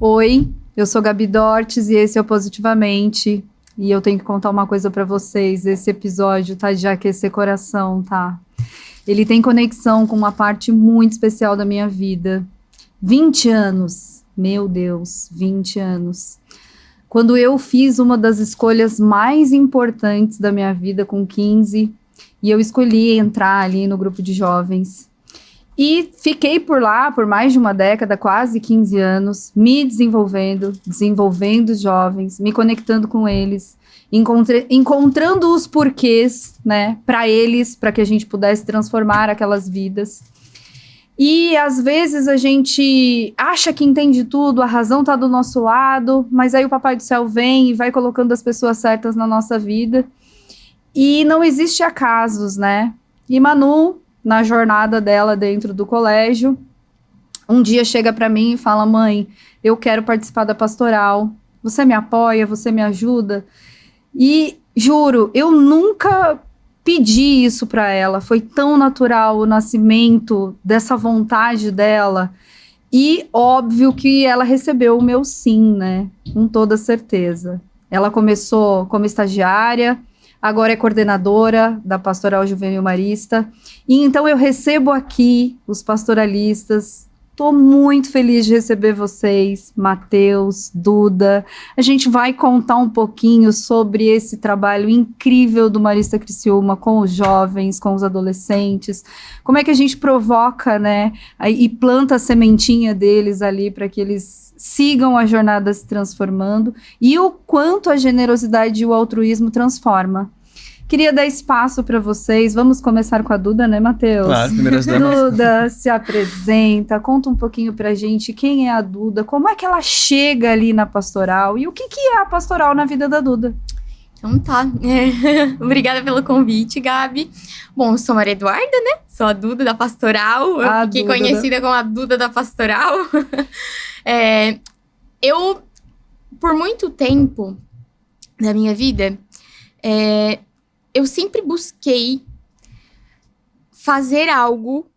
Oi, eu sou Gabi Dortes e esse é o Positivamente. E eu tenho que contar uma coisa pra vocês. Esse episódio tá de aquecer coração, tá? Ele tem conexão com uma parte muito especial da minha vida. 20 anos, meu Deus, 20 anos. Quando eu fiz uma das escolhas mais importantes da minha vida com 15, e eu escolhi entrar ali no grupo de jovens. E fiquei por lá por mais de uma década, quase 15 anos, me desenvolvendo os jovens, me conectando com eles, encontrando os porquês, né, para eles, para que a gente pudesse transformar aquelas vidas. E às vezes a gente acha que entende tudo, a razão tá do nosso lado, mas aí o Papai do Céu vem e vai colocando as pessoas certas na nossa vida. E não existe acasos, né? E Manu, na jornada dela dentro do colégio, um dia chega para mim e fala: mãe, eu quero participar da pastoral, você me apoia, você me ajuda? E juro, eu nunca pedi isso para ela, foi tão natural o nascimento dessa vontade dela, e óbvio que ela recebeu o meu sim, né, com toda certeza. Ela começou como estagiária, agora é coordenadora da Pastoral Juvenil Marista, e então eu recebo aqui os pastoralistas. Estou muito feliz de receber vocês, Matheus, Duda. A gente vai contar um pouquinho sobre esse trabalho incrível do Marista Criciúma com os jovens, com os adolescentes. Como é que a gente provoca, né, e planta a sementinha deles ali para que eles sigam a jornada se transformando, e o quanto a generosidade e o altruísmo transforma. Queria dar espaço para vocês. Vamos começar com a Duda, né, Matheus? Claro, primeiras damas. Duda, se apresenta, conta um pouquinho pra gente quem é a Duda, como é que ela chega ali na pastoral e o que é a pastoral na vida da Duda. Então tá, obrigada pelo convite, Gabi. Bom, eu sou Maria Eduarda, né? Sou a Duda da pastoral, eu fiquei conhecida como a Duda da pastoral. Eu, por muito tempo da minha vida, eu sempre busquei fazer algo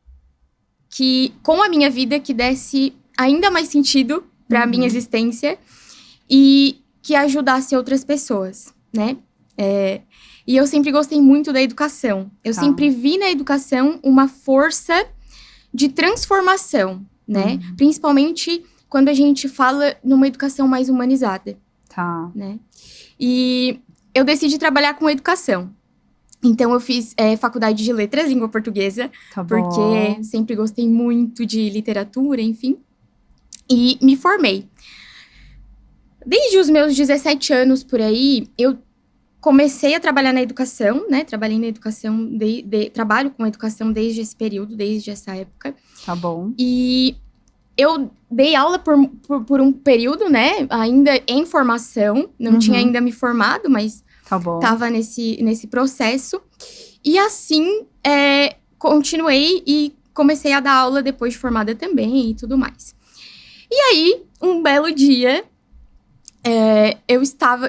que, com a minha vida, que desse ainda mais sentido para a minha existência e que ajudasse outras pessoas, né? E eu sempre gostei muito da educação. Eu sempre vi na educação uma força de transformação, né? Principalmente quando a gente fala numa educação mais humanizada. Né? E eu decidi trabalhar com educação. Então, eu fiz faculdade de letras, língua portuguesa, porque sempre gostei muito de literatura, enfim. E me formei. Desde os meus 17 anos, por aí, eu comecei a trabalhar na educação, né? Trabalhei na educação, trabalho com educação desde esse período, desde essa época. E eu dei aula por um período, né? Ainda em formação, não tinha ainda me formado, mas tava nesse processo. E assim, continuei e comecei a dar aula depois de formada também e tudo mais. E aí, um belo dia, eu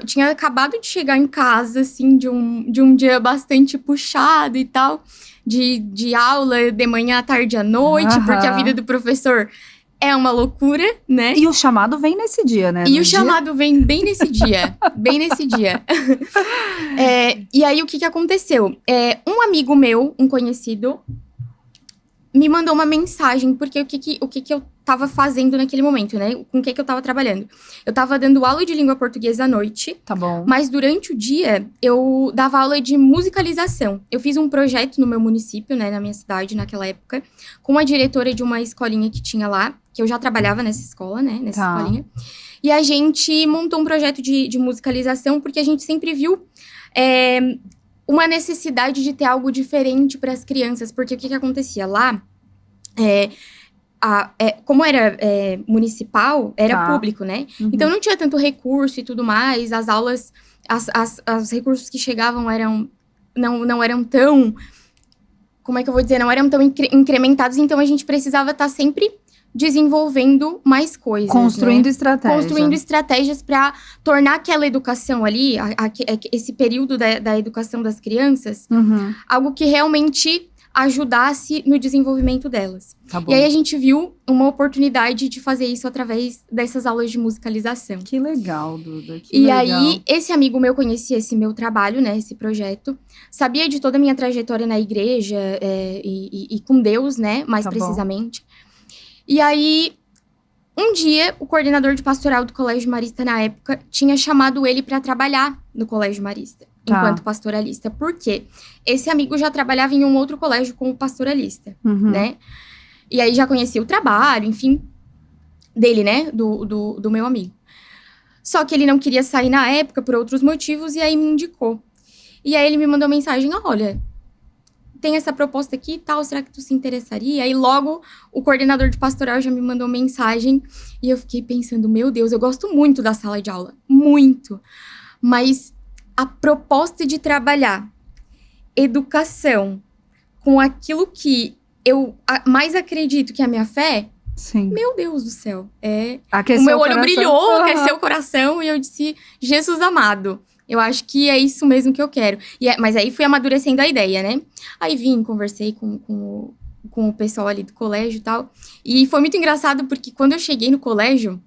tinha acabado de chegar em casa, assim, de um dia bastante puxado e tal, de aula de manhã, à tarde, à noite, porque a vida do professor é uma loucura, né? E o chamado vem nesse dia, né? E o chamado vem bem nesse dia. Bem nesse dia. E aí, o que aconteceu? Um amigo meu, um conhecido, me mandou uma mensagem, porque o que eu tava fazendo naquele momento, né? Com o que eu tava trabalhando. Eu tava dando aula de língua portuguesa à noite. Mas durante o dia, eu dava aula de musicalização. Eu fiz um projeto no meu município, né? Na minha cidade, naquela época, com a diretora de uma escolinha que tinha lá, que eu já trabalhava nessa escola, né? Nessa escolinha. E a gente montou um projeto de musicalização, porque a gente sempre viu uma necessidade de ter algo diferente para as crianças. Porque o que acontecia lá? Como era municipal, era público, né? Então, não tinha tanto recurso e tudo mais. As aulas, os recursos que chegavam não eram tão... Como é que eu vou dizer? Não eram tão incrementados. Então, a gente precisava estar sempre desenvolvendo mais coisas, Construindo né? estratégias. Construindo estratégias para tornar aquela educação ali, esse período da educação das crianças, algo que realmente ajudasse no desenvolvimento delas. Tá bom. E aí a gente viu uma oportunidade de fazer isso através dessas aulas de musicalização. Que legal, Duda. Que E legal. aí, esse amigo meu conhecia esse meu trabalho, né, esse projeto, sabia de toda a minha trajetória na igreja e com Deus, né, mais Tá bom. precisamente. E aí, um dia, o coordenador de pastoral do Colégio Marista na época tinha chamado ele para trabalhar no Colégio Marista, Tá. enquanto pastoralista. Por quê? Esse amigo já trabalhava em um outro colégio como pastoralista, Uhum. né? E aí já conhecia o trabalho, enfim, dele, né, do meu amigo. Só que ele não queria sair na época por outros motivos e aí me indicou. E aí ele me mandou mensagem, olha, tem essa proposta aqui e tal, será que tu se interessaria? Aí logo o coordenador de pastoral já me mandou mensagem e eu fiquei pensando, meu Deus, eu gosto muito da sala de aula, muito. Mas a proposta de trabalhar educação com aquilo que eu mais acredito que é a minha fé, Sim. meu Deus do céu, Aqueceu o meu olho coração. brilhou, Aham. aqueceu o coração e eu disse, Jesus amado, eu acho que é isso mesmo que eu quero. Mas aí fui amadurecendo a ideia, né? Aí conversei com o pessoal ali do colégio e tal. E foi muito engraçado porque quando eu cheguei no colégio,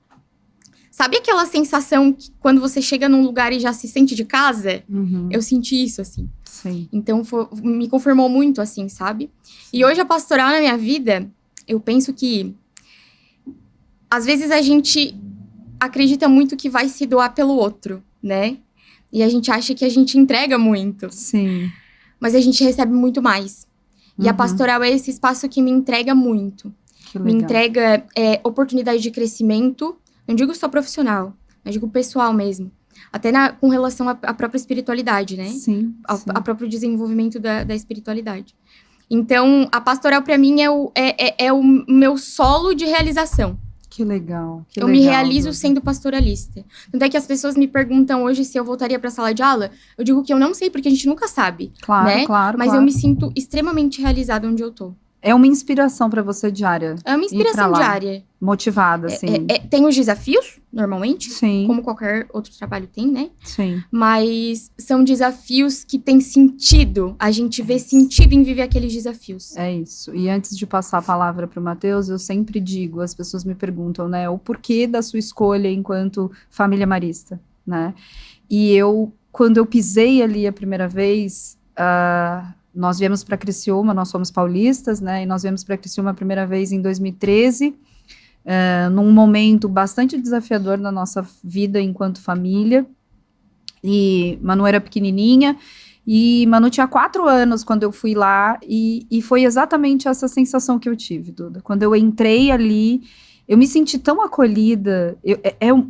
sabe aquela sensação que quando você chega num lugar e já se sente de casa? Uhum. Eu senti isso, assim. Sim. Então, me confirmou muito, assim, sabe? E hoje a pastoral na minha vida, eu penso que às vezes a gente acredita muito que vai se doar pelo outro, né? E a gente acha que a gente entrega muito. Sim. Mas a gente recebe muito mais. E a Uhum. pastoral é esse espaço que me entrega muito. Que Me legal. entrega oportunidade de crescimento. Não digo só profissional, mas digo pessoal mesmo. Até com relação à própria espiritualidade, né? Sim. Ao sim. próprio desenvolvimento da espiritualidade. Então, a pastoral pra mim é o meu solo de realização. Que legal. Que Eu legal, me realizo Duda. sendo pastoralista. Tanto é que as pessoas me perguntam hoje se eu voltaria pra sala de aula. Eu digo que eu não sei, porque a gente nunca sabe. Claro, né? claro, Mas claro. eu me sinto extremamente realizada onde eu tô. É uma inspiração pra você diária. É uma Ir pra inspiração lá. diária. Motivada, assim. Tem os desafios, normalmente. Sim, Como qualquer outro trabalho tem, né? sim. Mas são desafios que têm sentido. A gente vê sentido em viver aqueles desafios. É isso. E antes de passar a palavra para o Matheus, eu sempre digo, as pessoas me perguntam, né, o porquê da sua escolha enquanto família marista, né? E quando eu pisei ali a primeira vez, nós viemos para Criciúma, nós somos paulistas, né? E nós viemos para Criciúma a primeira vez em 2013, num momento bastante desafiador na nossa vida enquanto família. E Manu era pequenininha. E Manu tinha 4 anos quando eu fui lá, e foi exatamente essa sensação que eu tive, Duda. Quando eu entrei ali, eu me senti tão acolhida.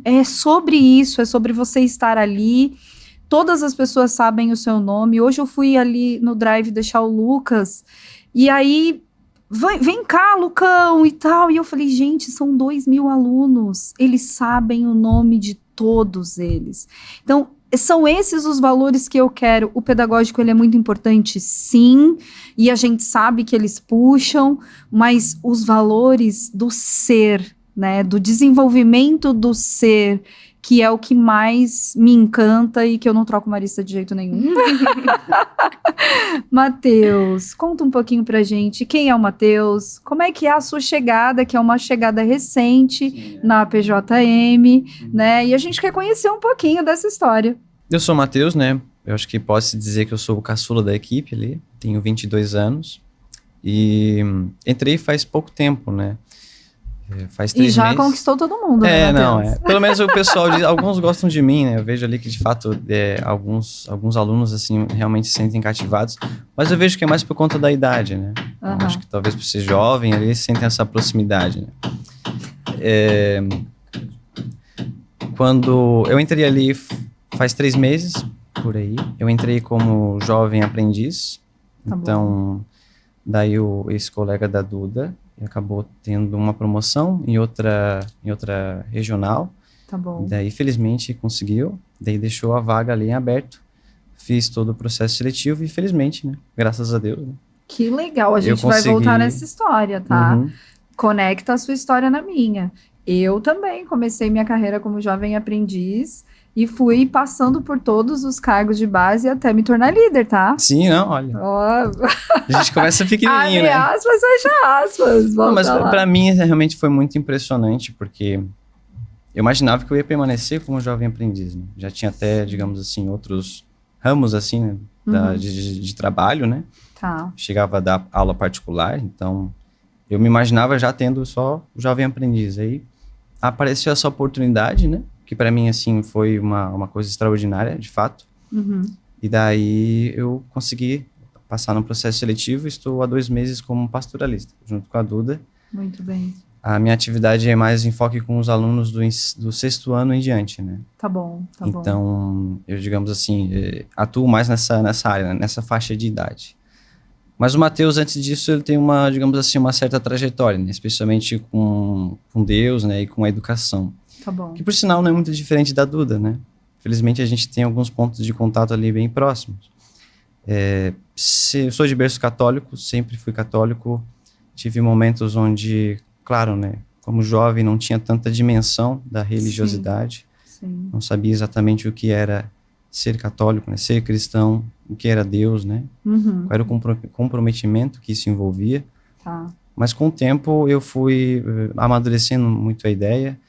É sobre isso, é sobre você estar ali. Todas as pessoas sabem o seu nome. Hoje eu fui ali no drive deixar o Lucas, e aí, vem cá, Lucão, e tal. E eu falei, gente, são 2.000 alunos, eles sabem o nome de todos eles. Então, são esses os valores que eu quero. O pedagógico, ele é muito importante, sim, e a gente sabe que eles puxam, mas os valores do ser, né, do desenvolvimento do ser, que é o que mais me encanta e que eu não troco Marista de jeito nenhum. Matheus, conta um pouquinho pra gente, quem é o Matheus? Como é que é a sua chegada, que é uma chegada recente na PJM, né? E a gente quer conhecer um pouquinho dessa história. Eu sou o Matheus, né? Eu acho que posso dizer que eu sou o caçula da equipe ali, tenho 22 anos e entrei faz pouco tempo, né? Faz 3 meses. E já meses. conquistou todo mundo, né, Matheus? Pelo menos o pessoal diz, alguns gostam de mim, né? Eu vejo ali que, de fato, alguns alunos, assim, realmente se sentem cativados. Mas eu vejo que é mais por conta da idade, né? Uhum. Eu acho que talvez por ser jovem, ali, sentem essa proximidade, né? Quando eu entrei ali faz 3 meses, por aí, eu entrei como jovem aprendiz. Tá então, daí esse colega da Duda acabou tendo uma promoção em outra regional. Tá bom. Daí, felizmente, conseguiu. Daí deixou a vaga ali em aberto. Fiz todo o processo seletivo e, felizmente, né? Graças a Deus. Né? Que legal, a gente vai consegui... voltar nessa história, tá? Uhum. Conecta a sua história na minha. Eu também comecei minha carreira como jovem aprendiz e fui passando por todos os cargos de base até me tornar líder, tá? Sim, não, olha. Ó, A gente começa pequenininho, abre né? aspas, fecha aspas. Não, mas Volta lá. pra mim realmente foi muito impressionante, porque eu imaginava que eu ia permanecer como jovem aprendiz, né? Já tinha até, digamos assim, outros ramos, assim, né? De trabalho, né? Tá. Chegava a dar aula particular, então eu me imaginava já tendo só o jovem aprendiz. Aí apareceu essa oportunidade, né? Que para mim, assim, foi uma coisa extraordinária, de fato. Uhum. E daí eu consegui passar no processo seletivo. Estou há 2 meses como pastoralista, junto com a Duda. Muito bem. A minha atividade é mais enfoque com os alunos do 6º ano em diante, né? Tá bom, tá bom. Então, eu, digamos assim, atuo mais nessa área, né? Nessa faixa de idade. Mas o Matheus, antes disso, ele tem digamos assim, uma certa trajetória, né? Especialmente com Deus, né? E com a educação. Tá bom. Que, por sinal, não é muito diferente da Duda, né? Felizmente, a gente tem alguns pontos de contato ali bem próximos. Eu sou de berço católico, sempre fui católico. Tive momentos onde, claro, né? Como jovem, não tinha tanta dimensão da religiosidade. Sim. Não sabia exatamente o que era ser católico, né? Ser cristão, o que era Deus, né? Uhum. Qual era o comprometimento que isso envolvia. Tá. Mas com o tempo eu fui amadurecendo muito a ideia,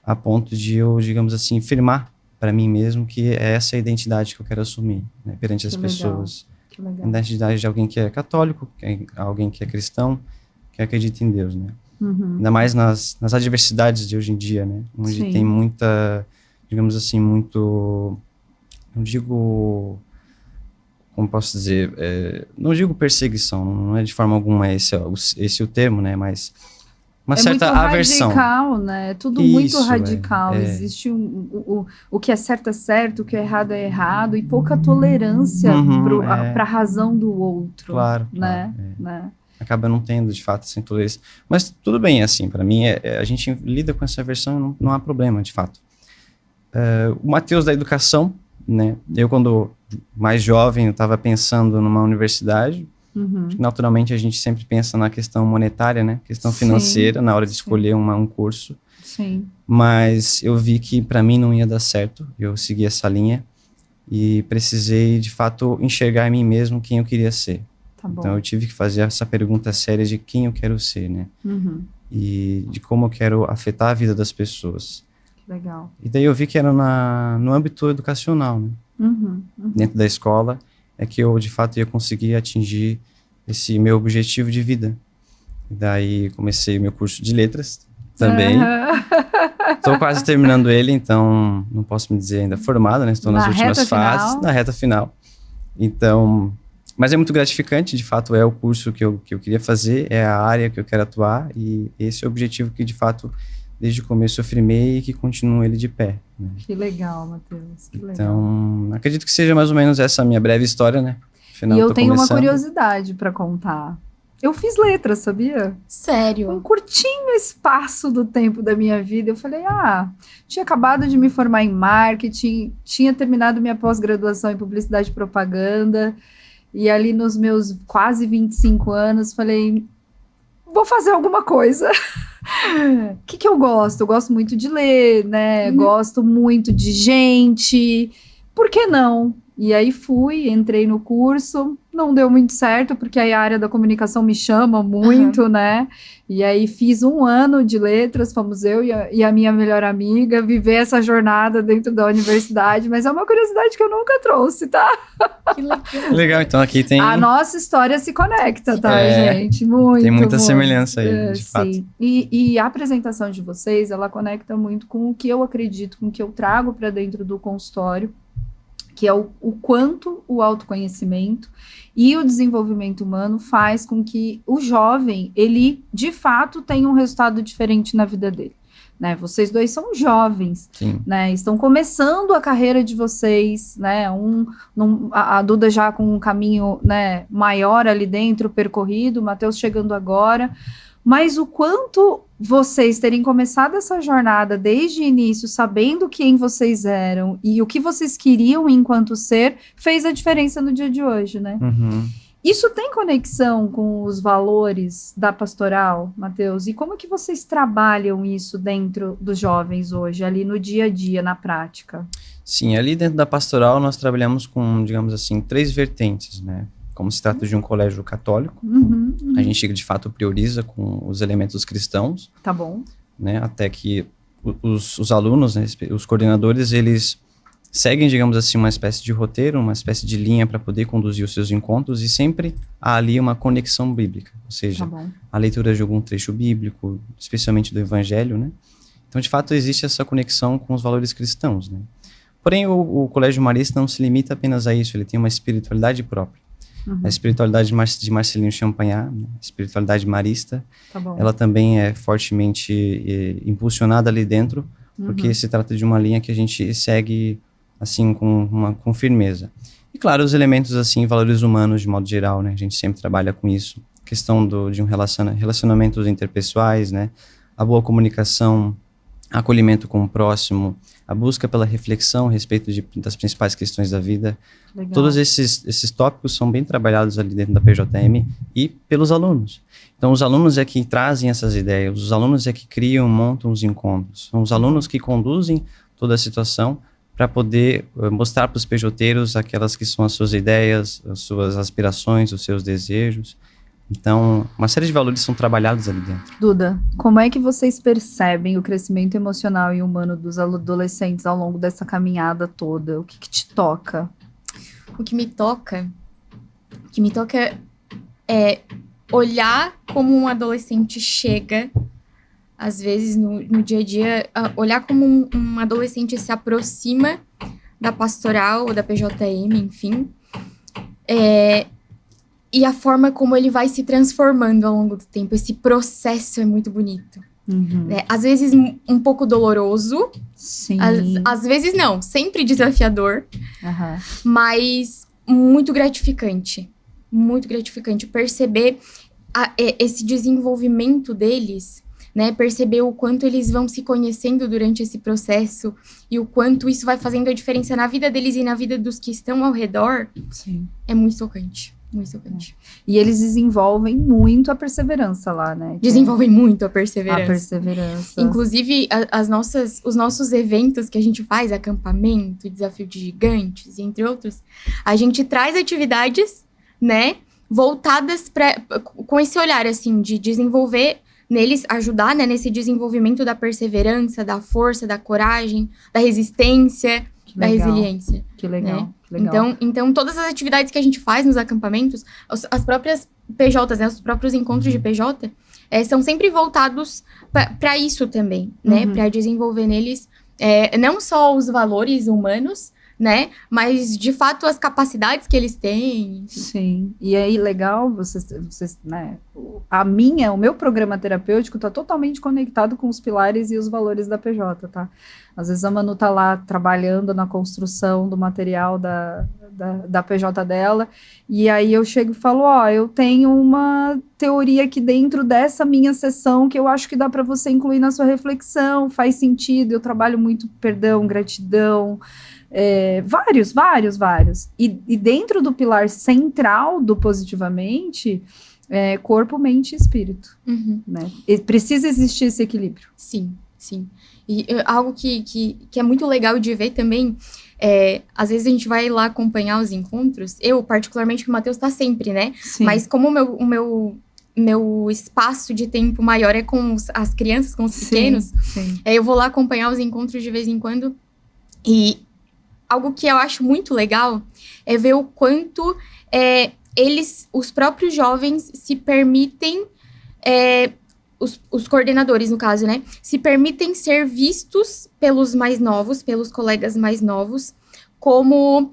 a ponto de eu, digamos assim, firmar para mim mesmo que é essa a identidade que eu quero assumir, né, perante as pessoas. Que legal. A identidade de alguém que é católico, alguém que é cristão, que acredita em Deus, né? Uhum. Ainda mais nas adversidades de hoje em dia, né? Onde Sim. tem muita, digamos assim, muito... Não digo... Como posso dizer? Não digo perseguição, não é de forma alguma esse o termo, né? Mas uma certa muito aversão. Radical, né? Tudo Isso, muito radical. é. Existe o que é certo, o que é errado, e pouca tolerância Uhum, para a razão do outro. Claro, né? claro, né? Acaba não tendo, de fato, essa intolerância. Mas tudo bem, assim, para mim, a gente lida com essa aversão, não há problema, de fato. O Matheus da educação, né? Eu, quando mais jovem, eu estava pensando numa universidade. Uhum. Naturalmente, a gente sempre pensa na questão monetária, né? Questão Sim. financeira, na hora de escolher um curso. Sim. Mas eu vi que para mim não ia dar certo. Eu segui essa linha e precisei, de fato, enxergar em mim mesmo quem eu queria ser. Tá bom. Então, eu tive que fazer essa pergunta séria de quem eu quero ser, né? Uhum. E de como eu quero afetar a vida das pessoas. Legal. E daí eu vi que era no âmbito educacional, né? Uhum. Dentro da escola, é que eu, de fato, ia conseguir atingir esse meu objetivo de vida. E daí comecei meu curso de letras também. Estou quase terminando ele, então não posso me dizer ainda formado, né? Estou nas últimas fases, na reta final. Então, mas é muito gratificante, de fato, é o curso que eu queria fazer, é a área que eu quero atuar, e esse é o objetivo que, de fato, desde o começo eu firmei e que continuo ele de pé. Né? Que legal, Matheus. Que legal. Então, acredito que seja mais ou menos essa a minha breve história, né? Afinal, e eu tenho começando. uma curiosidade para contar. Eu fiz letras, sabia? Sério? Um curtinho espaço do tempo da minha vida. Eu falei, tinha acabado de me formar em marketing, tinha terminado minha pós-graduação em publicidade e propaganda, e ali nos meus quase 25 anos, falei, vou fazer alguma coisa. O que eu gosto? Eu gosto muito de ler, né? Gosto muito de gente. Por que não? E aí entrei no curso, não deu muito certo, porque aí a área da comunicação me chama muito, né? E aí fiz 1 ano de letras, fomos eu e a minha melhor amiga viver essa jornada dentro da universidade, mas é uma curiosidade que eu nunca trouxe, tá? Que legal. Legal, então aqui tem... A nossa história se conecta, tá, gente? Tem muita muito. semelhança aí, de fato. Sim. E a apresentação de vocês, ela conecta muito com o que eu acredito, com o que eu trago para dentro do consultório, que é o quanto o autoconhecimento e o desenvolvimento humano faz com que o jovem, ele, de fato, tenha um resultado diferente na vida dele. Né? Vocês dois são jovens, né? Estão começando a carreira de vocês, né? A Duda já com um caminho, né, maior ali dentro, percorrido, o Matheus chegando agora. Mas o quanto vocês terem começado essa jornada desde o início, sabendo quem vocês eram e o que vocês queriam enquanto ser, fez a diferença no dia de hoje, né? Uhum. Isso tem conexão com os valores da pastoral, Matheus? E como que vocês trabalham isso dentro dos jovens hoje, ali no dia a dia, na prática? Sim, ali dentro da pastoral nós trabalhamos com, digamos assim, 3 vertentes, né? Como se trata de um colégio católico, a gente de fato prioriza com os elementos cristãos. Tá bom. Né? Até que os alunos, né, os coordenadores, eles seguem, digamos assim, uma espécie de roteiro, uma espécie de linha para poder conduzir os seus encontros, e sempre há ali uma conexão bíblica, ou seja, a leitura de algum trecho bíblico, especialmente do Evangelho, né? Então, de fato, existe essa conexão com os valores cristãos, né? Porém, o Colégio Marista não se limita apenas a isso, ele tem uma espiritualidade própria. A espiritualidade de Marcelino Champagnat, né? A espiritualidade marista, ela também é fortemente impulsionada ali dentro, porque se trata de uma linha que a gente segue assim com firmeza. E claro, os elementos assim, valores humanos de modo geral, né? A gente sempre trabalha com isso. Questão de relacionamentos interpessoais, né? A boa comunicação, acolhimento com o próximo, a busca pela reflexão a respeito das principais questões da vida. Legal. Todos esses tópicos são bem trabalhados ali dentro da PJM e pelos alunos. Então, os alunos é que trazem essas ideias, os alunos é que criam, montam os encontros. São os alunos que conduzem toda a situação para poder mostrar para os PJteiros aquelas que são as suas ideias, as suas aspirações, os seus desejos. Então, uma série de valores são trabalhados ali dentro. Duda, como é que vocês percebem o crescimento emocional e humano dos adolescentes ao longo dessa caminhada toda? O que te toca? O que me toca é olhar como um adolescente chega, às vezes no dia a dia, olhar como um adolescente se aproxima da pastoral ou da PJM, enfim, e a forma como ele vai se transformando ao longo do tempo. Esse processo é muito bonito. Às vezes um pouco doloroso. Sim. Às vezes não, sempre desafiador. Mas muito gratificante. Muito gratificante perceber esse desenvolvimento deles, né? Perceber o quanto eles vão se conhecendo durante esse processo e o quanto isso vai fazendo a diferença na vida deles e na vida dos que estão ao redor. Sim. É muito tocante. Muito tocante. E eles desenvolvem muito a perseverança lá, né? Desenvolvem muito a perseverança. A perseverança. Inclusive, os nossos eventos que a gente faz, acampamento, desafio de gigantes, entre outros, a gente traz atividades, né, voltadas com esse olhar, assim, de desenvolver neles, ajudar, né, nesse desenvolvimento da perseverança, da força, da coragem, da resistência, da resiliência. Que legal. Né? Então, todas as atividades que a gente faz nos acampamentos, as próprias PJs, né, os próprios encontros de PJ, são sempre voltados para isso também, né? Para desenvolver neles não só os valores humanos, né? Mas, de fato, as capacidades que eles têm. Sim. E aí, legal, vocês né? O meu programa terapêutico está totalmente conectado com os pilares e os valores da PJ, tá? Às vezes a Manu tá lá trabalhando na construção do material da PJ dela, e aí eu chego e falo, eu tenho uma teoria aqui dentro dessa minha sessão que eu acho que dá para você incluir na sua reflexão, faz sentido, eu trabalho muito perdão, gratidão, vários. E dentro do pilar central do Positivamente, corpo, mente e espírito. Né? E precisa existir esse equilíbrio. Sim. E algo que é muito legal de ver também, às vezes a gente vai lá acompanhar os encontros, eu particularmente, que o Matheus tá sempre, né? Sim. Mas como o meu espaço de tempo maior é com as crianças, com os pequenos, eu vou lá acompanhar os encontros de vez em quando, e algo que eu acho muito legal é ver o quanto os próprios jovens se permitem, os coordenadores, no caso, né, se permitem ser vistos pelos mais novos, pelos colegas mais novos, como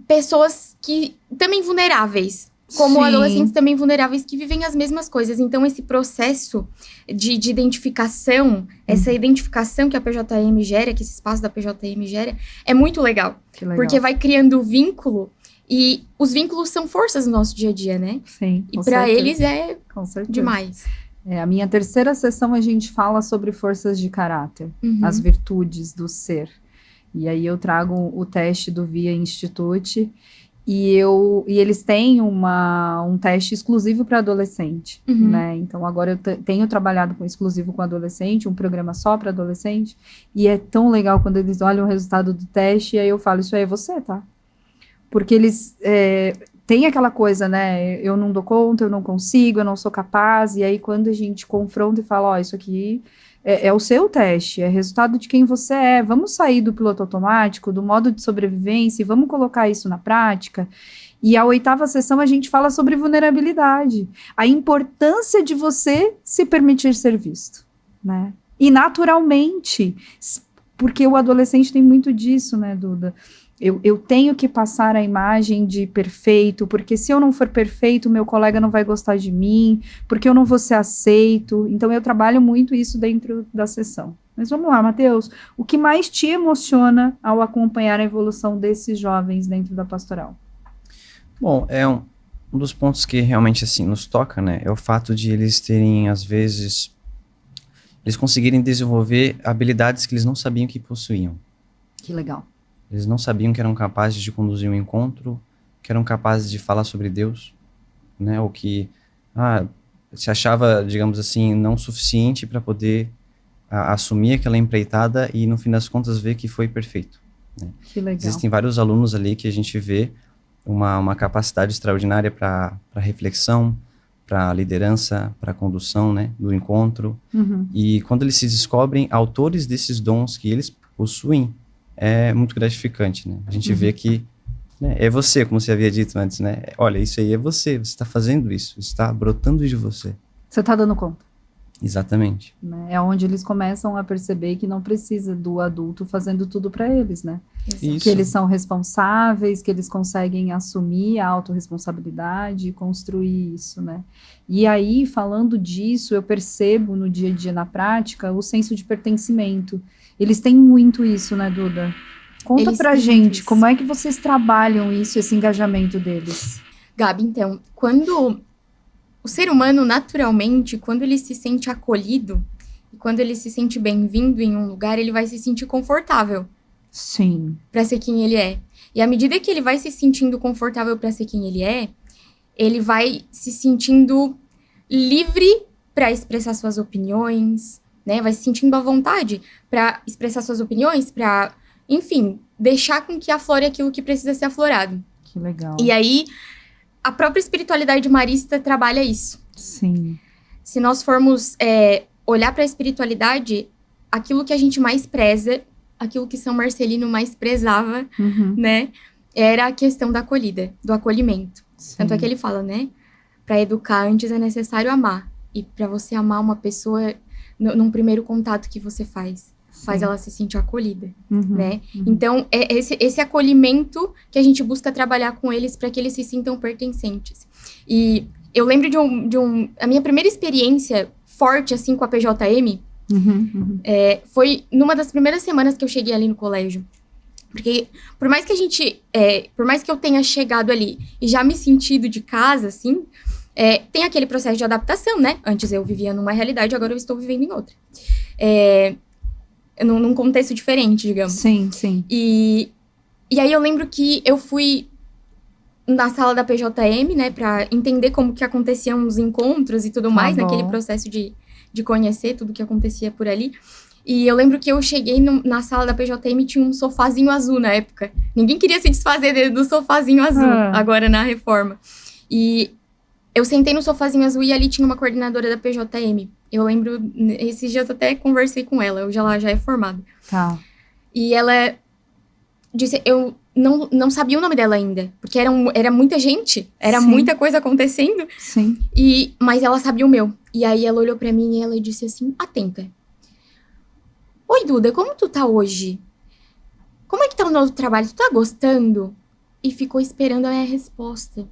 pessoas que também vulneráveis, como adolescentes também vulneráveis que vivem as mesmas coisas. Então, esse processo de identificação, essa identificação que a PJM gera, que esse espaço da PJM gera, é muito legal. Que legal. Porque vai criando vínculo, e os vínculos são forças no nosso dia a dia, né? Sim, e para eles demais. A minha terceira sessão a gente fala sobre forças de caráter, as virtudes do ser. E aí eu trago o teste do Via Institute, E eles têm um teste exclusivo para adolescente, né? Então, agora eu tenho trabalhado exclusivo com adolescente, um programa só para adolescente, e é tão legal quando eles olham o resultado do teste, e aí eu falo, isso aí é você, tá? Porque eles têm aquela coisa, né? Eu não dou conta, eu não consigo, eu não sou capaz, e aí quando a gente confronta e fala, ó, isso aqui é o seu teste, é resultado de quem você é, vamos sair do piloto automático, do modo de sobrevivência, e vamos colocar isso na prática. E a 8ª sessão a gente fala sobre vulnerabilidade, a importância de você se permitir ser visto, né? E naturalmente, porque o adolescente tem muito disso, né, Duda? Eu tenho que passar a imagem de perfeito, porque se eu não for perfeito, meu colega não vai gostar de mim, porque eu não vou ser aceito. Então, eu trabalho muito isso dentro da sessão. Mas vamos lá, Matheus, o que mais te emociona ao acompanhar a evolução desses jovens dentro da pastoral? Bom, um dos pontos que realmente, assim, nos toca, né, é o fato de eles terem, às vezes, eles conseguirem desenvolver habilidades que eles não sabiam que possuíam. Que legal. Eles não sabiam que eram capazes de conduzir um encontro, que eram capazes de falar sobre Deus, né? Ou que se achava, digamos assim, não suficiente para poder assumir aquela empreitada e, no fim das contas, ver que foi perfeito, né? Que legal. Existem vários alunos ali que a gente vê uma capacidade extraordinária para reflexão, para liderança, para condução, né, do encontro. E quando eles se descobrem autores desses dons que eles possuem, é muito gratificante, né? A gente vê que, né, é você, como você havia dito antes, né? Olha, isso aí é você está fazendo isso, está brotando de você. Você está dando conta. Exatamente. Né? É onde eles começam a perceber que não precisa do adulto fazendo tudo para eles, né? Isso. Que eles são responsáveis, que eles conseguem assumir a autorresponsabilidade e construir isso, né? E aí, falando disso, eu percebo no dia a dia, na prática, o senso de pertencimento. Eles têm muito isso, né, Duda? Conta Eles pra têm gente, isso. como é que vocês trabalham isso, esse engajamento deles? Gabi, então, quando o ser humano, naturalmente, quando ele se sente acolhido, quando ele se sente bem-vindo em um lugar, ele vai se sentir confortável. Sim. Para ser quem ele é. E à medida que ele vai se sentindo confortável para ser quem ele é, ele vai se sentindo livre para expressar suas opiniões, né? Vai se sentindo à vontade para expressar suas opiniões, para, enfim, deixar com que aflore aquilo que precisa ser aflorado. Que legal. E aí, a própria espiritualidade marista trabalha isso. Sim. Se nós formos olhar para a espiritualidade, aquilo que a gente mais preza, aquilo que São Marcelino mais prezava, né, era a questão da acolhida, do acolhimento. Sim. Tanto é que ele fala, né, para educar antes é necessário amar. E para você amar uma pessoa, num primeiro contato que você faz ela se sentir acolhida, né? Então, é esse acolhimento que a gente busca trabalhar com eles para que eles se sintam pertencentes. E eu lembro a minha primeira experiência forte, assim, com a PJM, foi numa das primeiras semanas que eu cheguei ali no colégio. Porque por mais que eu tenha chegado ali e já me sentido de casa, assim, tem aquele processo de adaptação, né? Antes eu vivia numa realidade, agora eu estou vivendo em outra. Num contexto diferente, digamos. Sim, sim. E aí eu lembro que eu fui na sala da PJM, né, pra entender como que aconteciam os encontros e tudo mais, naquele processo de conhecer tudo que acontecia por ali. E eu lembro que eu cheguei na sala da PJM e tinha um sofazinho azul na época. Ninguém queria se desfazer do sofazinho azul, agora na reforma. E eu sentei no sofazinho azul e ali tinha uma coordenadora da PJM. Eu lembro, esses dias até conversei com ela, hoje ela já é formada. Tá. E ela disse, eu não sabia o nome dela ainda, porque era muita gente, era muita coisa acontecendo. Sim. Mas ela sabia o meu. E aí ela olhou pra mim e ela disse assim, atenta. Oi, Duda, como tu tá hoje? Como é que tá o novo trabalho? Tu tá gostando? E ficou esperando a minha resposta.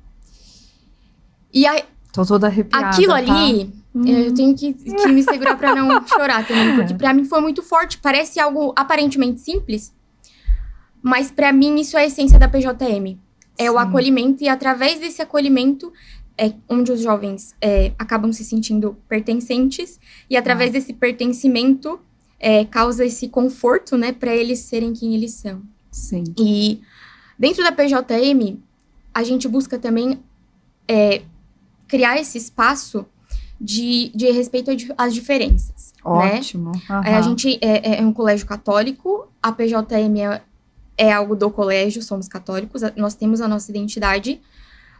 E aí, tô toda arrepiada, aquilo ali, eu tenho que me segurar pra não chorar também, porque pra mim foi muito forte. Parece algo aparentemente simples, mas pra mim isso é a essência da PJM. É o acolhimento, e através desse acolhimento onde os jovens acabam se sentindo pertencentes, e através desse pertencimento causa esse conforto, né, pra eles serem quem eles são. Sim. E dentro da PJM, a gente busca também criar esse espaço de respeito às diferenças. Ótimo. Né? Aham. A gente é um colégio católico, a PJM é algo do colégio, somos católicos, nós temos a nossa identidade,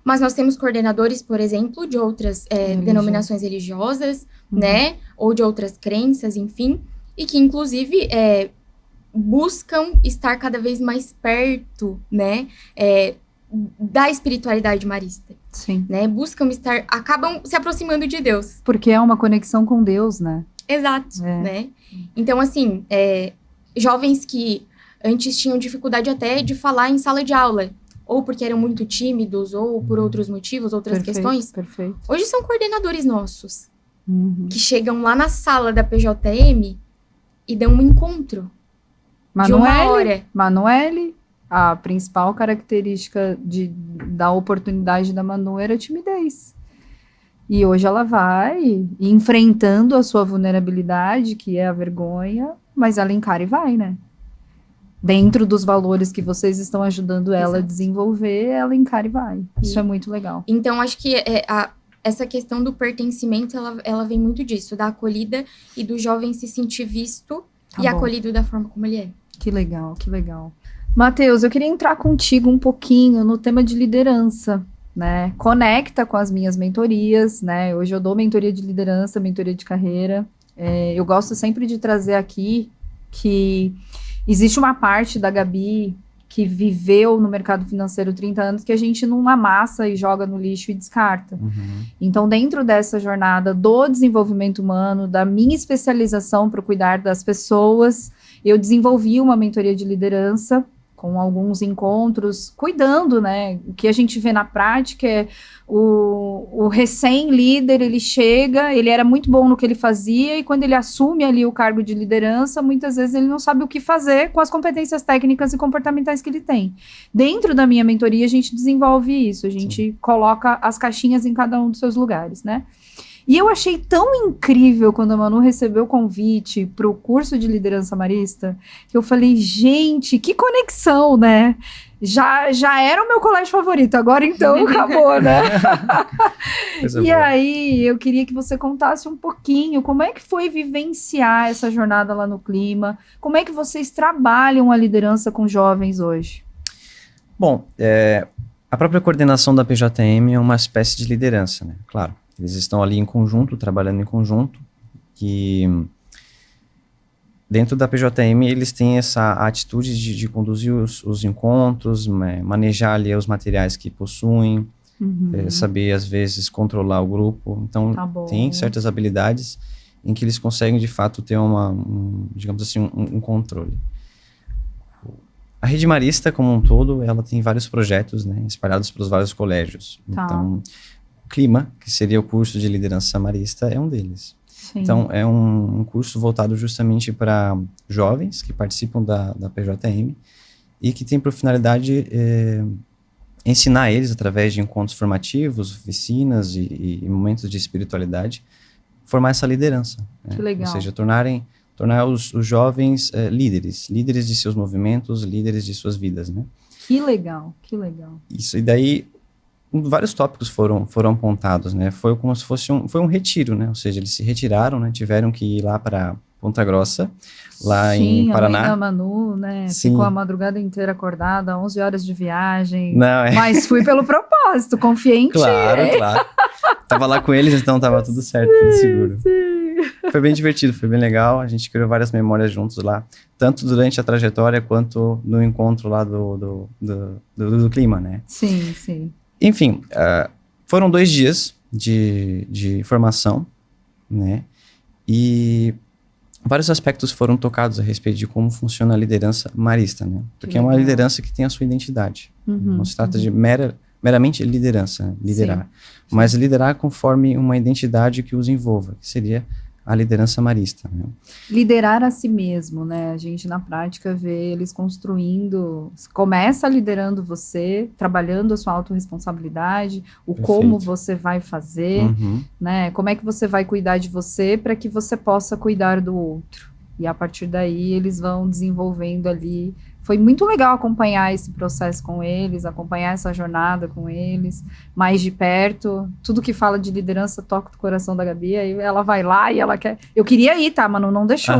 mas nós temos coordenadores, por exemplo, de outras denominações religiosas, né? Ou de outras crenças, enfim, e que, inclusive, buscam estar cada vez mais perto, né? Da espiritualidade marista. Sim. Né? Acabam se aproximando de Deus. Porque é uma conexão com Deus, né? Exato, né? Então, assim, jovens que antes tinham dificuldade até de falar em sala de aula, ou porque eram muito tímidos, ou por outros motivos, outras questões. Perfeito. Hoje são coordenadores nossos, que chegam lá na sala da PJM e dão um encontro de uma hora. Manoele, a principal característica da oportunidade da Manu era a timidez. E hoje ela vai enfrentando a sua vulnerabilidade, que é a vergonha, mas ela encara e vai, né? Dentro dos valores que vocês estão ajudando ela a desenvolver, ela encara e vai. Isso é muito legal. Então, acho que essa questão do pertencimento, ela vem muito disso, da acolhida e do jovem se sentir visto acolhido da forma como ele é. Que legal, que legal. Matheus, eu queria entrar contigo um pouquinho no tema de liderança, né? Conecta com as minhas mentorias, né? Hoje eu dou mentoria de liderança, mentoria de carreira. Eu gosto sempre de trazer aqui que existe uma parte da Gabi que viveu no mercado financeiro 30 anos que a gente não amassa e joga no lixo e descarta. Então, dentro dessa jornada do desenvolvimento humano, da minha especialização para cuidar das pessoas, eu desenvolvi uma mentoria de liderança com alguns encontros, cuidando, né? O que a gente vê na prática é o recém-líder, ele chega, ele era muito bom no que ele fazia, e quando ele assume ali o cargo de liderança, muitas vezes ele não sabe o que fazer com as competências técnicas e comportamentais que ele tem. Dentro da minha mentoria, a gente desenvolve isso, a gente coloca as caixinhas em cada um dos seus lugares, né? E eu achei tão incrível quando a Manu recebeu o convite para o curso de liderança marista, que eu falei, gente, que conexão, né? Já era o meu colégio favorito, agora então acabou, né? E aí, eu queria que você contasse um pouquinho como é que foi vivenciar essa jornada lá no Clima, como é que vocês trabalham a liderança com jovens hoje? Bom, a própria coordenação da PJM é uma espécie de liderança, né? Claro. Eles estão ali em conjunto, trabalhando em conjunto, e dentro da PJM eles têm essa atitude de conduzir os encontros, manejar ali os materiais que possuem, saber às vezes controlar o grupo. Então tem certas habilidades em que eles conseguem de fato ter digamos assim, um controle. A Rede Marista como um todo, ela tem vários projetos, né, espalhados pelos vários colégios. Então Clima, que seria o curso de liderança marista, é um deles. Sim. Então, é um curso voltado justamente para jovens que participam da PJM e que tem por finalidade ensinar eles, através de encontros formativos, oficinas e momentos de espiritualidade, formar essa liderança. Que legal. Ou seja, tornar os jovens líderes de seus movimentos, líderes de suas vidas, né? Que legal, que legal. Isso, e daí vários tópicos foram apontados, né? Foi como se fosse um retiro, né? Ou seja, eles se retiraram, né? Tiveram que ir lá para Ponta Grossa, lá em Paraná. Sim, a mãe da Manu, né? Sim. Ficou a madrugada inteira acordada, 11 horas de viagem. Não, Mas fui pelo propósito, confiei em ti. Claro. Tava lá com eles, então tava tudo certo, tudo seguro. Sim. Foi bem divertido, foi bem legal. A gente criou várias memórias juntos lá, tanto durante a trajetória quanto no encontro lá do Clima, né? Sim. Enfim, foram 2 dias de formação, né? E vários aspectos foram tocados a respeito de como funciona a liderança marista, né? Porque é uma liderança que tem a sua identidade. Não se trata de meramente liderança, né? Liderar. Sim. Mas liderar conforme uma identidade que os envolva, que seria a liderança marista, né? Liderar a si mesmo, né? A gente na prática vê eles construindo, começa liderando você, trabalhando a sua autorresponsabilidade, como você vai fazer, né? Como é que você vai cuidar de você para que você possa cuidar do outro, E a partir daí eles vão desenvolvendo ali. Foi muito legal acompanhar esse processo com eles, acompanhar essa jornada com eles, mais de perto. Tudo que fala de liderança toca o coração da Gabi, aí ela vai lá e ela quer... Eu queria ir, tá? Manu não deixou.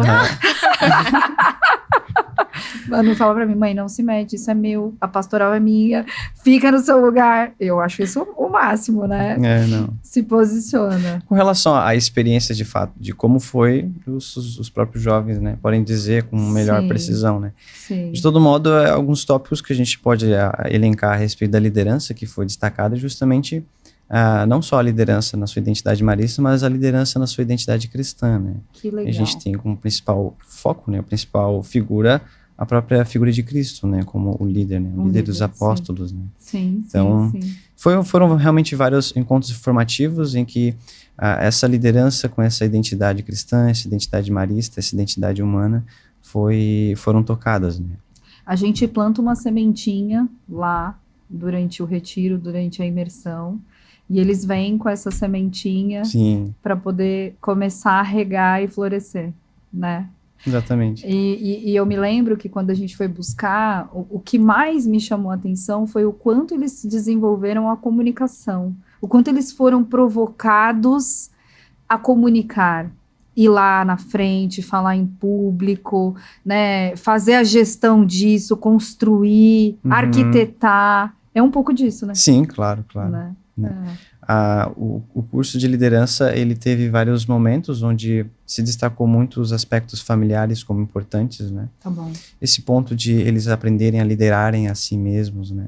Manu fala pra mim, mãe, não se mete, isso é meu, a pastoral é minha, fica no seu lugar. Eu acho isso o máximo, né? Não. Se posiciona. Com relação à experiência de fato, de como foi, os próprios jovens, né, podem dizer com melhor Sim. precisão, né? Sim. De todo modo, alguns tópicos que a gente pode elencar a respeito da liderança, que foi destacada, é justamente não só a liderança na sua identidade marista, mas a liderança na sua identidade cristã, né? Que legal. A gente tem como principal foco, né, a principal figura, a própria figura de Cristo, né, como o líder, né, o líder dos apóstolos, né? Sim, Então, sim. Foram realmente vários encontros formativos em que essa liderança com essa identidade cristã, essa identidade marista, essa identidade humana foram tocadas, né? A gente planta uma sementinha lá durante o retiro, durante a imersão, e eles vêm com essa sementinha para poder começar a regar e florescer, né? Exatamente. E eu me lembro que quando a gente foi buscar, o que mais me chamou a atenção foi o quanto eles desenvolveram a comunicação, o quanto eles foram provocados a comunicar, ir lá na frente, falar em público, né, fazer a gestão disso, construir, arquitetar, é um pouco disso, né? Sim, claro. Né? O curso de liderança, ele teve vários momentos onde se destacou muito os aspectos familiares como importantes, né? Tá bom. Esse ponto de eles aprenderem a liderarem a si mesmos, né?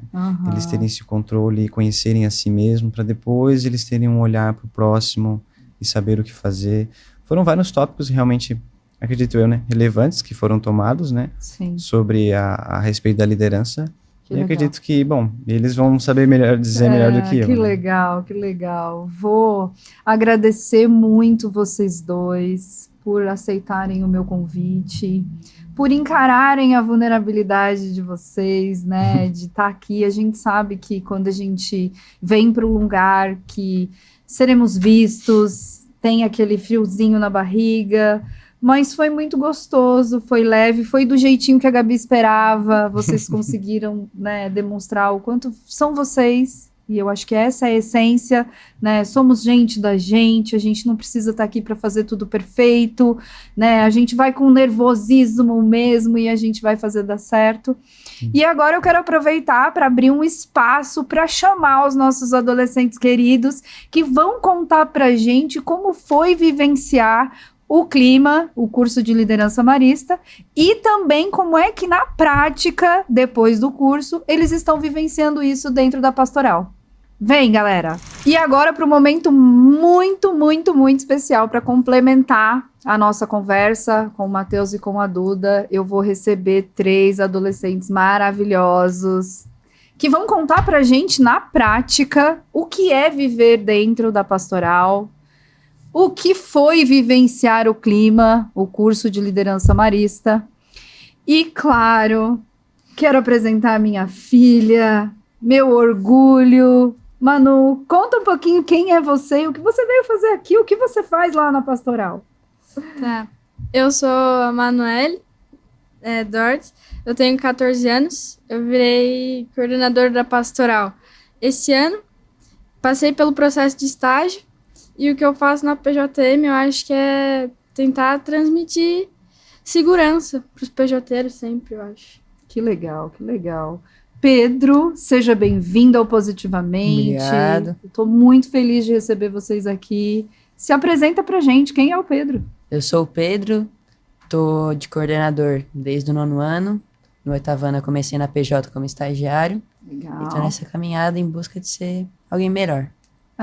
Eles terem esse controle e conhecerem a si mesmos, para depois eles terem um olhar para o próximo e saber o que fazer. Foram vários tópicos realmente, acredito eu, né, relevantes que foram tomados, né? Sim. Sobre a respeito da liderança. Que e legal. acredito que, bom, eles vão saber dizer melhor do que eu. Que né? legal, que legal. Vou agradecer muito vocês dois por aceitarem o meu convite, por encararem a vulnerabilidade de vocês, né, de estar aqui. A gente sabe que quando a gente vem para um lugar que seremos vistos, tem aquele friozinho na barriga, mas foi muito gostoso, foi leve, foi do jeitinho que a Gabi esperava. Vocês conseguiram, né, demonstrar o quanto são vocês. E eu acho que essa é a essência, né? Somos gente da gente, a gente não precisa estar aqui para fazer tudo perfeito, né? A gente vai com nervosismo mesmo e a gente vai fazer dar certo. E agora eu quero aproveitar para abrir um espaço para chamar os nossos adolescentes queridos que vão contar para gente como foi vivenciar o clima, o curso de liderança marista, e também como é que na prática, depois do curso, eles estão vivenciando isso dentro da pastoral. Vem, galera! E agora para um momento muito, muito, muito especial para complementar a nossa conversa com o Matheus e com a Duda. Eu vou receber 3 adolescentes maravilhosos que vão contar pra gente na prática o que é viver dentro da pastoral, o que foi vivenciar o clima, o curso de liderança marista. E, claro, quero apresentar a minha filha, meu orgulho. Manu, conta um pouquinho quem é você, o que você veio fazer aqui, o que você faz lá na pastoral. Tá. Eu sou a Manuele Dort, eu tenho 14 anos, eu virei coordenadora da pastoral esse ano, passei pelo processo de estágio. E o que eu faço na PJM, eu acho que é tentar transmitir segurança para os PJeiros sempre, eu acho. Que legal, que legal. Pedro, seja bem-vindo ao Positivamente. Obrigado. Estou muito feliz de receber vocês aqui. Se apresenta pra gente, quem é o Pedro? Eu sou o Pedro, tô de coordenador desde o 9º ano. No 8º ano eu comecei na PJ como estagiário. Legal. E tô nessa caminhada em busca de ser alguém melhor.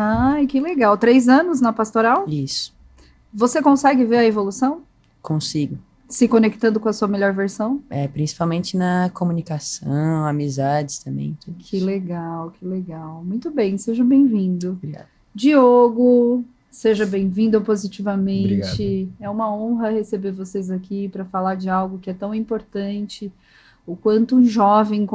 Ai, que legal. 3 anos na pastoral? Isso, Você consegue ver a evolução? consigo. Se conectando com a sua melhor versão? Principalmente na comunicação, amizades também. Tudo Que isso. legal, que legal. Muito bem, seja bem-vindo. Obrigado. Diogo, seja bem-vindo ao Positivamente. Obrigado. É uma honra receber vocês aqui para falar de algo que é tão importante. O quanto um jovem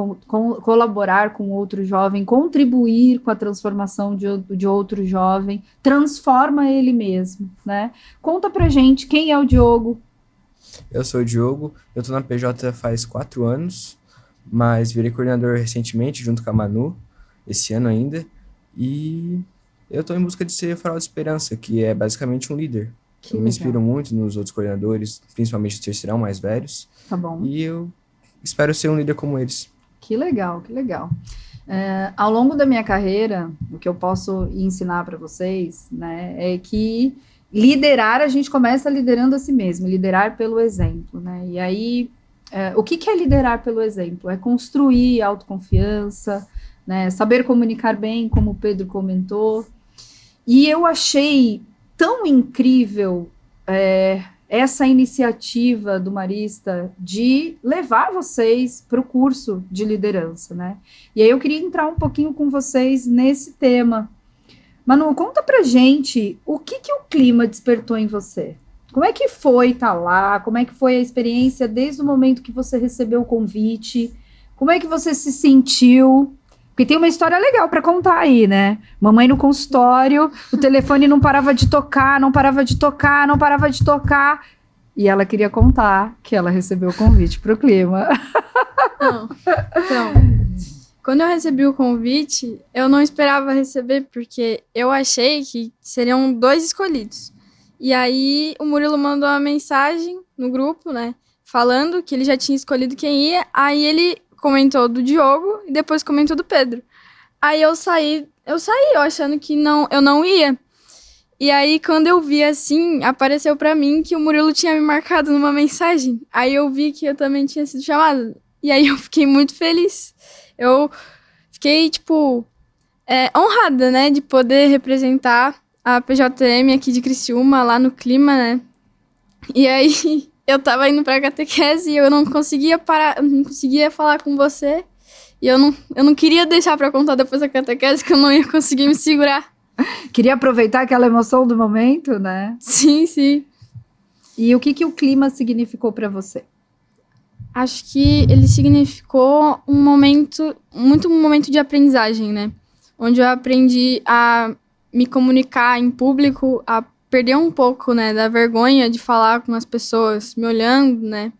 colaborar com outro jovem, contribuir com a transformação de outro jovem, transforma ele mesmo, né? Conta pra gente quem é o Diogo. Eu sou o Diogo, eu tô na PJ faz 4 anos, mas virei coordenador recentemente, junto com a Manu, esse ano ainda, e eu tô em busca de ser farol de esperança, que é basicamente um líder. Que Eu me legal. inspiro muito nos outros coordenadores, principalmente os terceirão mais velhos, Tá bom. e eu espero ser um líder como eles. Que legal, que legal. Ao longo da minha carreira, o que eu posso ensinar para vocês, né, é que liderar, a gente começa liderando a si mesmo, liderar pelo exemplo, né? E aí, o que é liderar pelo exemplo? É construir autoconfiança, né? Saber comunicar bem, como o Pedro comentou. E eu achei tão incrível essa iniciativa do Marista de levar vocês para o curso de liderança, né? E aí eu queria entrar um pouquinho com vocês nesse tema. Manu, conta pra gente o que o clima despertou em você. Como é que foi estar lá? Como é que foi a experiência desde o momento que você recebeu o convite? Como é que você se sentiu? Porque tem uma história legal para contar aí, né? Mamãe no consultório, o telefone não parava de tocar, não parava de tocar, não parava de tocar. E ela queria contar que ela recebeu o convite para o clima. Não. Então, quando eu recebi o convite, eu não esperava receber, porque eu achei que seriam 2 escolhidos. E aí, o Murilo mandou uma mensagem no grupo, né? Falando que ele já tinha escolhido quem ia. Aí ele comentou do Diogo e depois comentou do Pedro. Aí eu saí achando que eu não ia. E aí, quando eu vi assim, apareceu pra mim que o Murilo tinha me marcado numa mensagem. Aí eu vi que eu também tinha sido chamada. E aí eu fiquei muito feliz. Eu fiquei, honrada, né, de poder representar a PJM aqui de Criciúma, lá no clima, né. E aí, eu tava indo pra catequese e eu não conseguia parar, eu não conseguia falar com você. E eu não queria deixar pra contar depois da catequese, que eu não ia conseguir me segurar. Queria aproveitar aquela emoção do momento, né? Sim, sim. E o que o clima significou para você? Acho que ele significou um momento de aprendizagem, né? Onde eu aprendi a me comunicar em público, a perder um pouco, né, da vergonha de falar com as pessoas me olhando, né?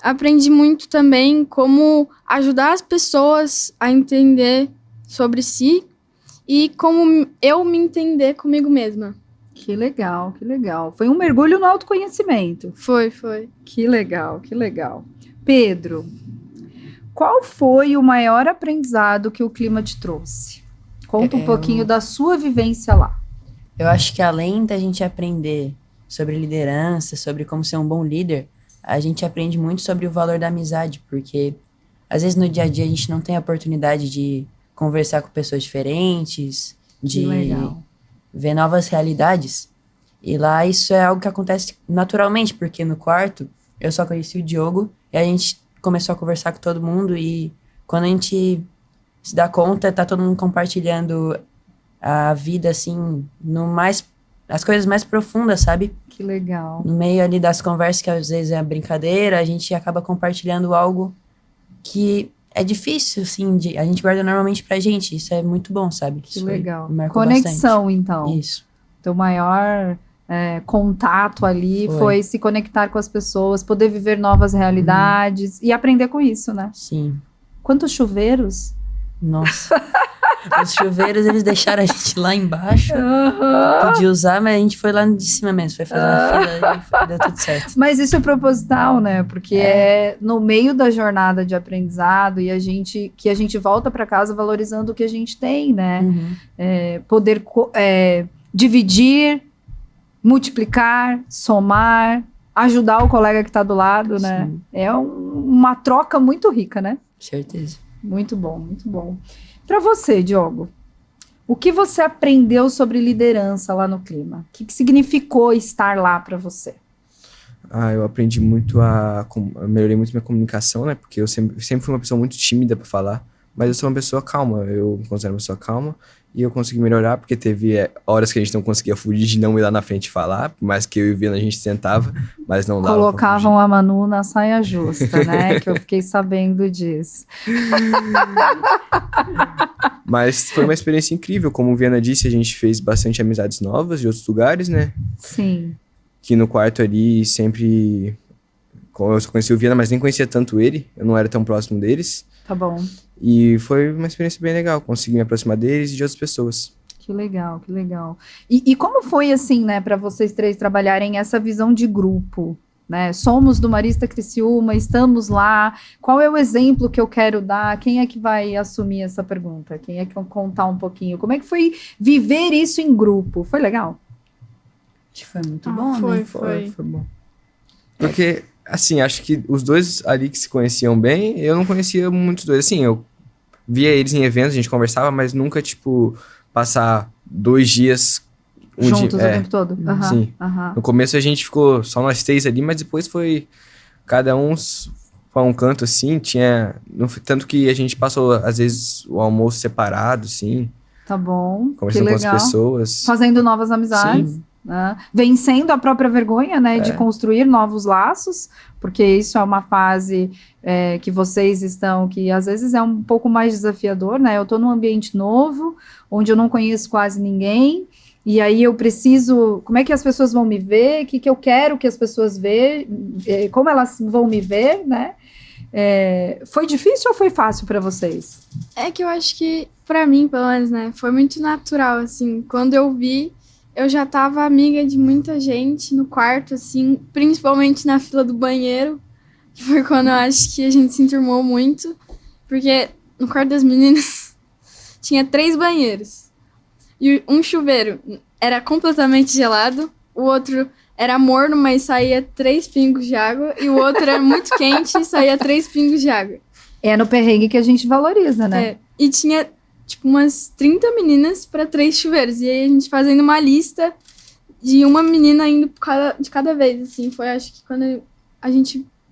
Aprendi muito também como ajudar as pessoas a entender sobre si e como eu me entender comigo mesma. Que legal, que legal. Foi um mergulho no autoconhecimento. Foi. Que legal, que legal. Pedro, qual foi o maior aprendizado que o clima te trouxe? Conta um pouquinho da sua vivência lá. Eu acho que além da gente aprender sobre liderança, sobre como ser um bom líder, a gente aprende muito sobre o valor da amizade, porque às vezes no dia a dia a gente não tem a oportunidade de conversar com pessoas diferentes, de ver novas realidades. E lá isso é algo que acontece naturalmente, porque no quarto eu só conheci o Diogo e a gente começou a conversar com todo mundo e quando a gente se dá conta, tá todo mundo compartilhando a vida, assim, as coisas mais profundas, sabe? Que legal. No meio ali das conversas, que às vezes é brincadeira, a gente acaba compartilhando algo que é difícil, assim, a gente guarda normalmente pra gente. Isso é muito bom, sabe? Que Isso legal. me marcou Conexão, bastante. então. Isso. Teu maior contato ali foi se conectar com as pessoas, poder viver novas realidades e aprender com isso, né? Sim. Quantos chuveiros? Nossa. Os chuveiros, eles deixaram a gente lá embaixo. Podia usar, mas a gente foi lá de cima mesmo. Foi fazer uma fila e deu tudo certo. Mas isso é proposital, né? Porque é no meio da jornada de aprendizado e a gente volta para casa valorizando o que a gente tem, né? Uhum. Poder dividir, multiplicar, somar, ajudar o colega que está do lado, né? Sim. É uma troca muito rica, né? Certeza. Muito bom, muito bom. Para você, Diogo, o que você aprendeu sobre liderança lá no clima? O que significou estar lá para você? Eu aprendi muito melhorei muito minha comunicação, né? Porque eu sempre fui uma pessoa muito tímida para falar, mas eu sou uma pessoa calma, eu me considero uma pessoa calma e eu consegui melhorar porque teve horas que a gente não conseguia fugir de não ir lá na frente falar, por mais que eu e o Viana a gente tentava, mas não dava. Colocavam a Manu na saia justa, né? Que eu fiquei sabendo disso. Mas foi uma experiência incrível, como o Viana disse, a gente fez bastante amizades novas de outros lugares, né? Sim. Que no quarto ali sempre Eu só conheci o Viana, mas nem conhecia tanto ele. Eu não era tão próximo deles. Tá bom. E foi uma experiência bem legal. Consegui me aproximar deles e de outras pessoas. Que legal, que legal. E como foi, assim, né, para vocês três trabalharem essa visão de grupo, né? Somos do Marista Criciúma, estamos lá. Qual é o exemplo que eu quero dar? Quem é que vai assumir essa pergunta? Quem é que vai contar um pouquinho? Como é que foi viver isso em grupo? Foi legal? Acho que foi muito bom, né? Foi bom. Porque, assim, acho que os dois ali que se conheciam bem, eu não conhecia muitos dois. Assim, eu via eles em eventos, a gente conversava, mas nunca, tipo, passar 2 dias... Juntos o tempo todo? Sim. No começo a gente ficou só nós 3 ali, mas depois foi cada um pra um canto, assim, tinha... Tanto que a gente passou, às vezes, o almoço separado, assim. Tá bom, Conversando que com legal. as pessoas. Fazendo novas amizades. Sim. Né? Vencendo a própria vergonha, né, de construir novos laços, porque isso é uma fase que vocês estão, que às vezes é um pouco mais desafiador, né? Eu tô num ambiente novo, onde eu não conheço quase ninguém, e aí eu preciso, como é que as pessoas vão me ver, o que eu quero que as pessoas vejam, como elas vão me ver, né? Foi difícil ou foi fácil para vocês? É que eu acho que, pra mim, pelo menos, né, foi muito natural, assim, quando eu vi, eu já tava amiga de muita gente no quarto, assim, principalmente na fila do banheiro, que foi quando eu acho que a gente se enturmou muito, porque no quarto das meninas tinha 3 banheiros, e um chuveiro era completamente gelado, o outro era morno, mas saía 3 pingos de água, e o outro era muito quente e saía 3 pingos de água. É no perrengue que a gente valoriza, né? E tinha, tipo, umas 30 meninas para 3 chuveiros. E aí a gente fazendo uma lista de uma menina indo de cada vez, assim. Foi, acho que quando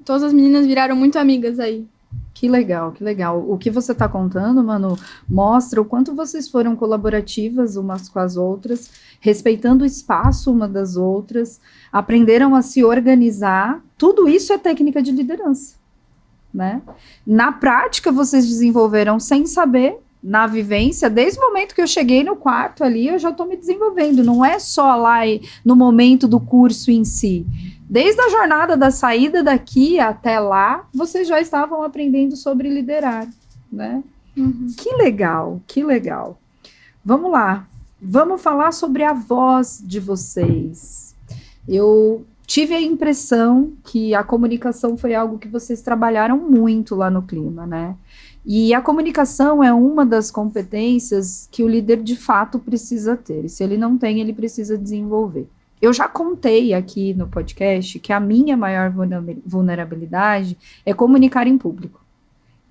todas as meninas viraram muito amigas aí. Que legal, que legal. O que você está contando, Manu, mostra o quanto vocês foram colaborativas umas com as outras, respeitando o espaço uma das outras, aprenderam a se organizar. Tudo isso é técnica de liderança, né? Na prática, vocês desenvolveram sem saber, na vivência, desde o momento que eu cheguei no quarto ali, eu já estou me desenvolvendo. Não é só lá no momento do curso em si. Desde a jornada da saída daqui até lá, vocês já estavam aprendendo sobre liderar, né? Uhum. Que legal, que legal. Vamos lá, vamos falar sobre a voz de vocês. Eu tive a impressão que a comunicação foi algo que vocês trabalharam muito lá no Clima, né? E a comunicação é uma das competências que o líder de fato precisa ter. E se ele não tem, ele precisa desenvolver. Eu já contei aqui no podcast que a minha maior vulnerabilidade é comunicar em público.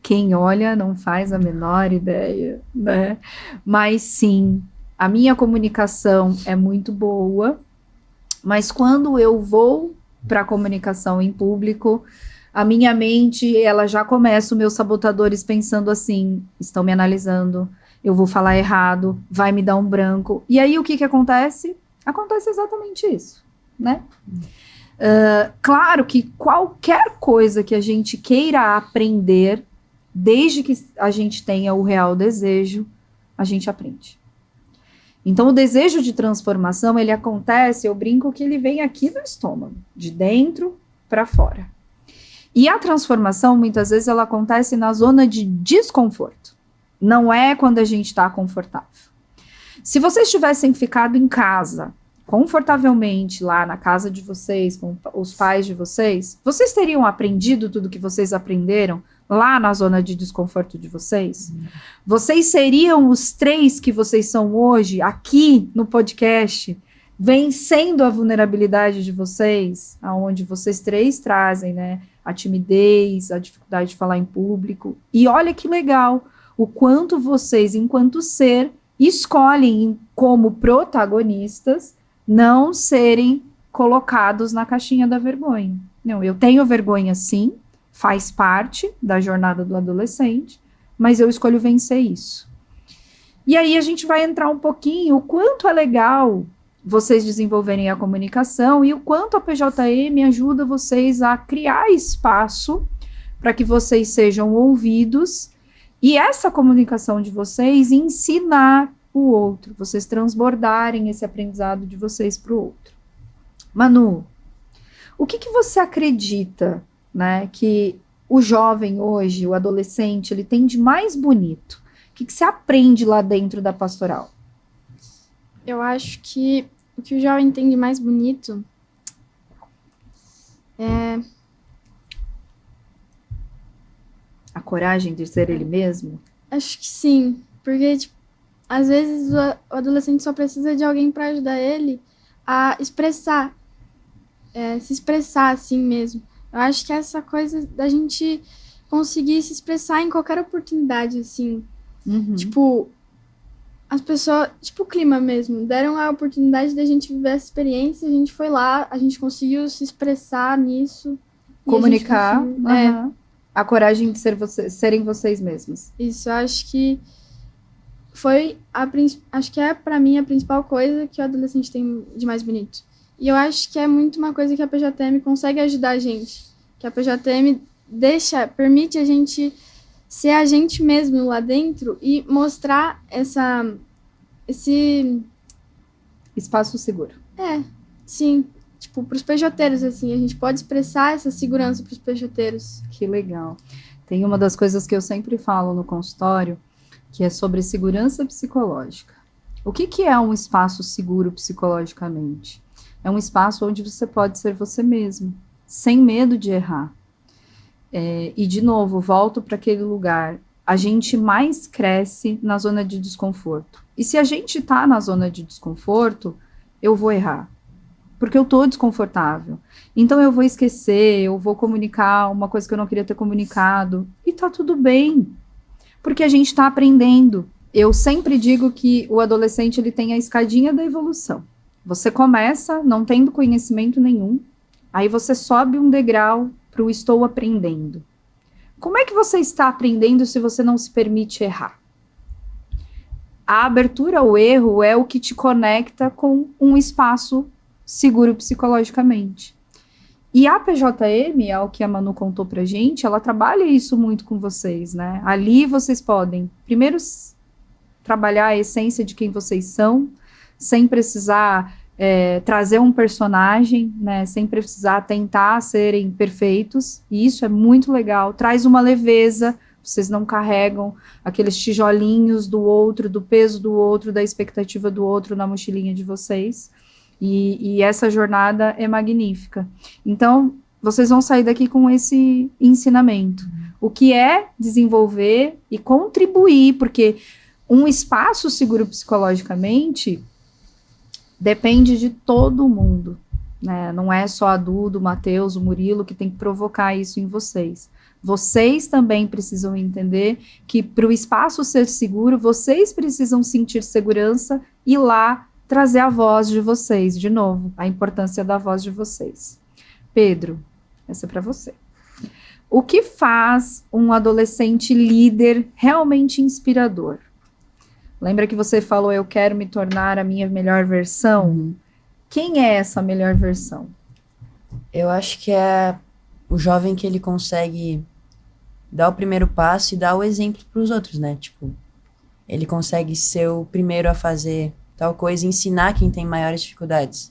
Quem olha não faz a menor ideia, né? Mas sim, a minha comunicação é muito boa, mas quando eu vou para a comunicação em público, a minha mente, ela já começa os meus sabotadores pensando assim, estão me analisando, eu vou falar errado, vai me dar um branco. E aí o que acontece? Acontece exatamente isso, né? Claro que qualquer coisa que a gente queira aprender, desde que a gente tenha o real desejo, a gente aprende. Então, o desejo de transformação, ele acontece, eu brinco que ele vem aqui no estômago, de dentro para fora. E a transformação, muitas vezes, ela acontece na zona de desconforto. Não é quando a gente está confortável. Se vocês tivessem ficado em casa, confortavelmente, lá na casa de vocês, com os pais de vocês, vocês teriam aprendido tudo que vocês aprenderam lá na zona de desconforto de vocês? Vocês seriam os 3 que vocês são hoje, aqui no podcast, vencendo a vulnerabilidade de vocês, aonde vocês 3 trazem, né, a timidez, a dificuldade de falar em público. E olha que legal, o quanto vocês, enquanto ser, escolhem como protagonistas não serem colocados na caixinha da vergonha. Não, eu tenho vergonha sim, faz parte da jornada do adolescente, mas eu escolho vencer isso. E aí a gente vai entrar um pouquinho o quanto é legal vocês desenvolverem a comunicação e o quanto a PJM ajuda vocês a criar espaço para que vocês sejam ouvidos e essa comunicação de vocês ensinar o outro, vocês transbordarem esse aprendizado de vocês para o outro. Manu, o que você acredita né, que o jovem hoje, o adolescente, ele tem de mais bonito? O que você aprende lá dentro da pastoral? Eu acho que o que o jovem tem de mais bonito é A coragem de ser ele mesmo? Acho que sim, porque tipo, às vezes o adolescente só precisa de alguém para ajudar ele a expressar, se expressar assim mesmo. Eu acho que essa coisa da gente conseguir se expressar em qualquer oportunidade, assim. Tipo, as pessoas, tipo o clima mesmo, deram a oportunidade da gente viver essa experiência, a gente foi lá, a gente conseguiu se expressar nisso. e Comunicar. a gente conseguiu- A coragem de serem vocês mesmos. Isso, eu acho que foi acho que é pra mim a principal coisa que o adolescente tem de mais bonito. E eu acho que é muito uma coisa que a PJM consegue ajudar a gente, que a PJM permite a gente ser a gente mesmo lá dentro e mostrar esse Espaço seguro. sim, tipo, pros PJteiros, assim, a gente pode expressar essa segurança pros PJteiros. Que legal. Tem uma das coisas que eu sempre falo no consultório, que é sobre segurança psicológica. O que é um espaço seguro psicologicamente? É um espaço onde você pode ser você mesmo, sem medo de errar. E, de novo, volto para aquele lugar. A gente mais cresce na zona de desconforto. E se a gente está na zona de desconforto, eu vou errar. Porque eu estou desconfortável. Então eu vou esquecer, eu vou comunicar uma coisa que eu não queria ter comunicado. E tá tudo bem. Porque a gente está aprendendo. Eu sempre digo que o adolescente ele tem a escadinha da evolução. Você começa não tendo conhecimento nenhum, aí você sobe um degrau para o estou aprendendo. Como é que você está aprendendo se você não se permite errar? A abertura ao erro é o que te conecta com um espaço seguro psicologicamente. E a PJM, é o que a Manu contou pra gente, ela trabalha isso muito com vocês, né? Ali vocês podem, primeiro, trabalhar a essência de quem vocês são, sem precisar trazer um personagem, né? Sem precisar tentar serem perfeitos, e isso é muito legal. Traz uma leveza, vocês não carregam aqueles tijolinhos do outro, do peso do outro, da expectativa do outro na mochilinha de vocês. E essa jornada é magnífica. Então, vocês vão sair daqui com esse ensinamento. O que é desenvolver e contribuir, porque um espaço seguro psicologicamente depende de todo mundo, né? Não é só a Duda, o Matheus, o Murilo que tem que provocar isso em vocês. Vocês também precisam entender que para o espaço ser seguro, vocês precisam sentir segurança e lá trazer a voz de vocês, de novo, a importância da voz de vocês. Pedro, essa é para você. O que faz um adolescente líder realmente inspirador? Lembra que você falou, eu quero me tornar a minha melhor versão? Quem é essa melhor versão? Eu acho que é o jovem que ele consegue dar o primeiro passo e dar o exemplo para os outros, né? Tipo, ele consegue ser o primeiro a fazer tal coisa e ensinar quem tem maiores dificuldades.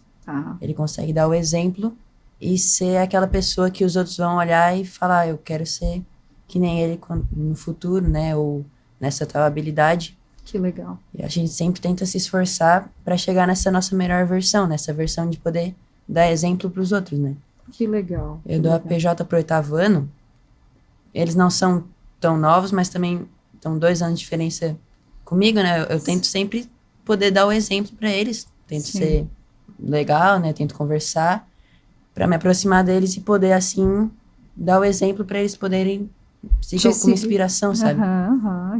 Ele consegue dar o exemplo e ser aquela pessoa que os outros vão olhar e falar, eu quero ser que nem ele no futuro, né? Ou nessa tal habilidade. Que legal. E a gente sempre tenta se esforçar para chegar nessa nossa melhor versão, nessa versão de poder dar exemplo para os outros, né? Que legal. Eu dou a PJ pro 8º ano, eles não são tão novos, mas também estão 2 anos de diferença comigo, né? Eu tento sempre poder dar o exemplo para eles, tento ser legal, né? Tento conversar para me aproximar deles e poder, assim, dar o exemplo para eles poderem seguir como inspiração, sabe?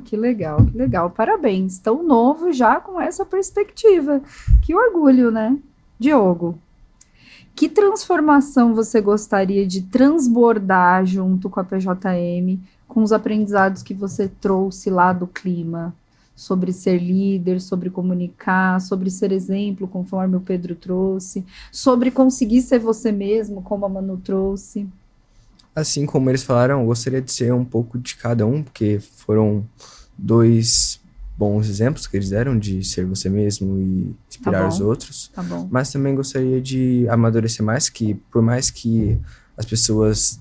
Que legal, que legal. Parabéns. Tão novo já com essa perspectiva. Que orgulho, né? Diogo, que transformação você gostaria de transbordar junto com a PJM, com os aprendizados que você trouxe lá do clima? Sobre ser líder, sobre comunicar, sobre ser exemplo, conforme o Pedro trouxe, sobre conseguir ser você mesmo, como a Manu trouxe. Assim como eles falaram, eu gostaria de ser um pouco de cada um, porque foram 2 bons exemplos que eles deram de ser você mesmo e inspirar os outros. Tá bom. Mas também gostaria de amadurecer mais, que por mais que as pessoas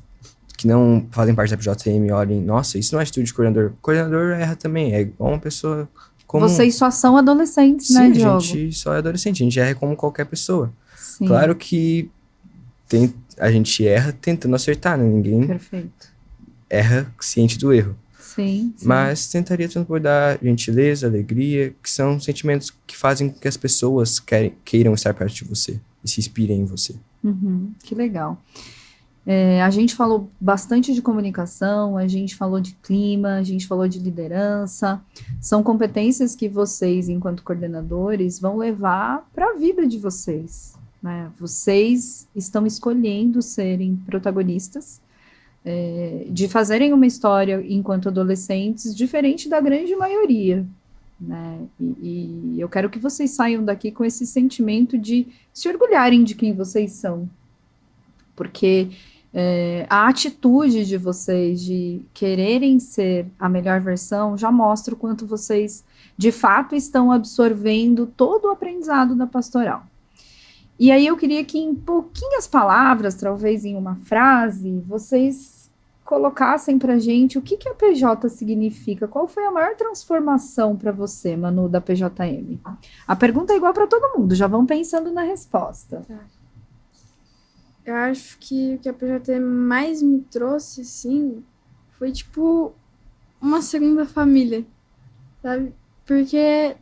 que não fazem parte da PJM olhem, nossa, isso não é atitude de coordenador. O coordenador erra também, é igual uma pessoa comum. Vocês só são adolescentes, Sim, né, a Diogo? gente só é adolescente, a gente erra como qualquer pessoa. Sim, Claro que a gente erra tentando acertar, né? Ninguém perfeito. erra ciente do erro. Sim. Mas tentaria transbordar gentileza, alegria, que são sentimentos que fazem com que as pessoas queiram estar perto de você e se inspirem em você. Que legal. A gente falou bastante de comunicação, a gente falou de clima, a gente falou de liderança. São competências que vocês, enquanto coordenadores, vão levar para a vida de vocês, né? Vocês estão escolhendo serem protagonistas, de fazerem uma história enquanto adolescentes diferente da grande maioria, né? E eu quero que vocês saiam daqui com esse sentimento de se orgulharem de quem vocês são, porque a atitude de vocês de quererem ser a melhor versão já mostra o quanto vocês de fato estão absorvendo todo o aprendizado da pastoral. E aí eu queria que em pouquinhas palavras, talvez em uma frase, vocês colocassem pra gente o que a PJ significa, qual foi a maior transformação para você, Manu, da PJM? A pergunta é igual para todo mundo, já vão pensando na resposta. Eu acho que o que a PJM mais me trouxe, assim, foi, tipo, uma segunda família, sabe? Porque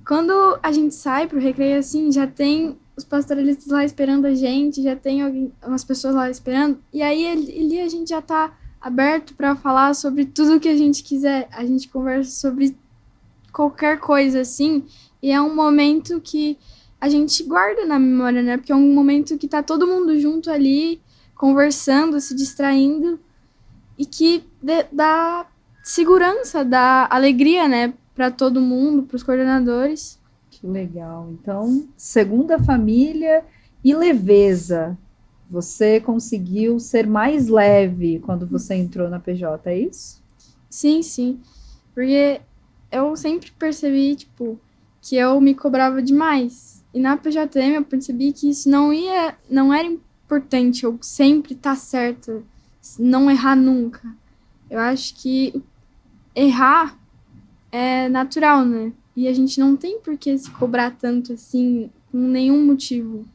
quando a gente sai pro recreio, assim, já tem os pastoralistas lá esperando a gente, já tem umas pessoas lá esperando, e aí ali a gente já tá aberto para falar sobre tudo que a gente quiser, a gente conversa sobre qualquer coisa, assim, e é um momento que a gente guarda na memória, né, porque é um momento que tá todo mundo junto ali, conversando, se distraindo, e que dá segurança, dá alegria, né, para todo mundo, para os coordenadores. Que legal. Então, segunda família e leveza. Você conseguiu ser mais leve quando você entrou na PJ, é isso? Sim, sim. Porque eu sempre percebi, tipo, que eu me cobrava demais. E na PJM eu percebi que isso não era importante, eu sempre estar certa, não errar nunca. Eu acho que errar é natural, né? E a gente não tem por que se cobrar tanto assim, por nenhum motivo.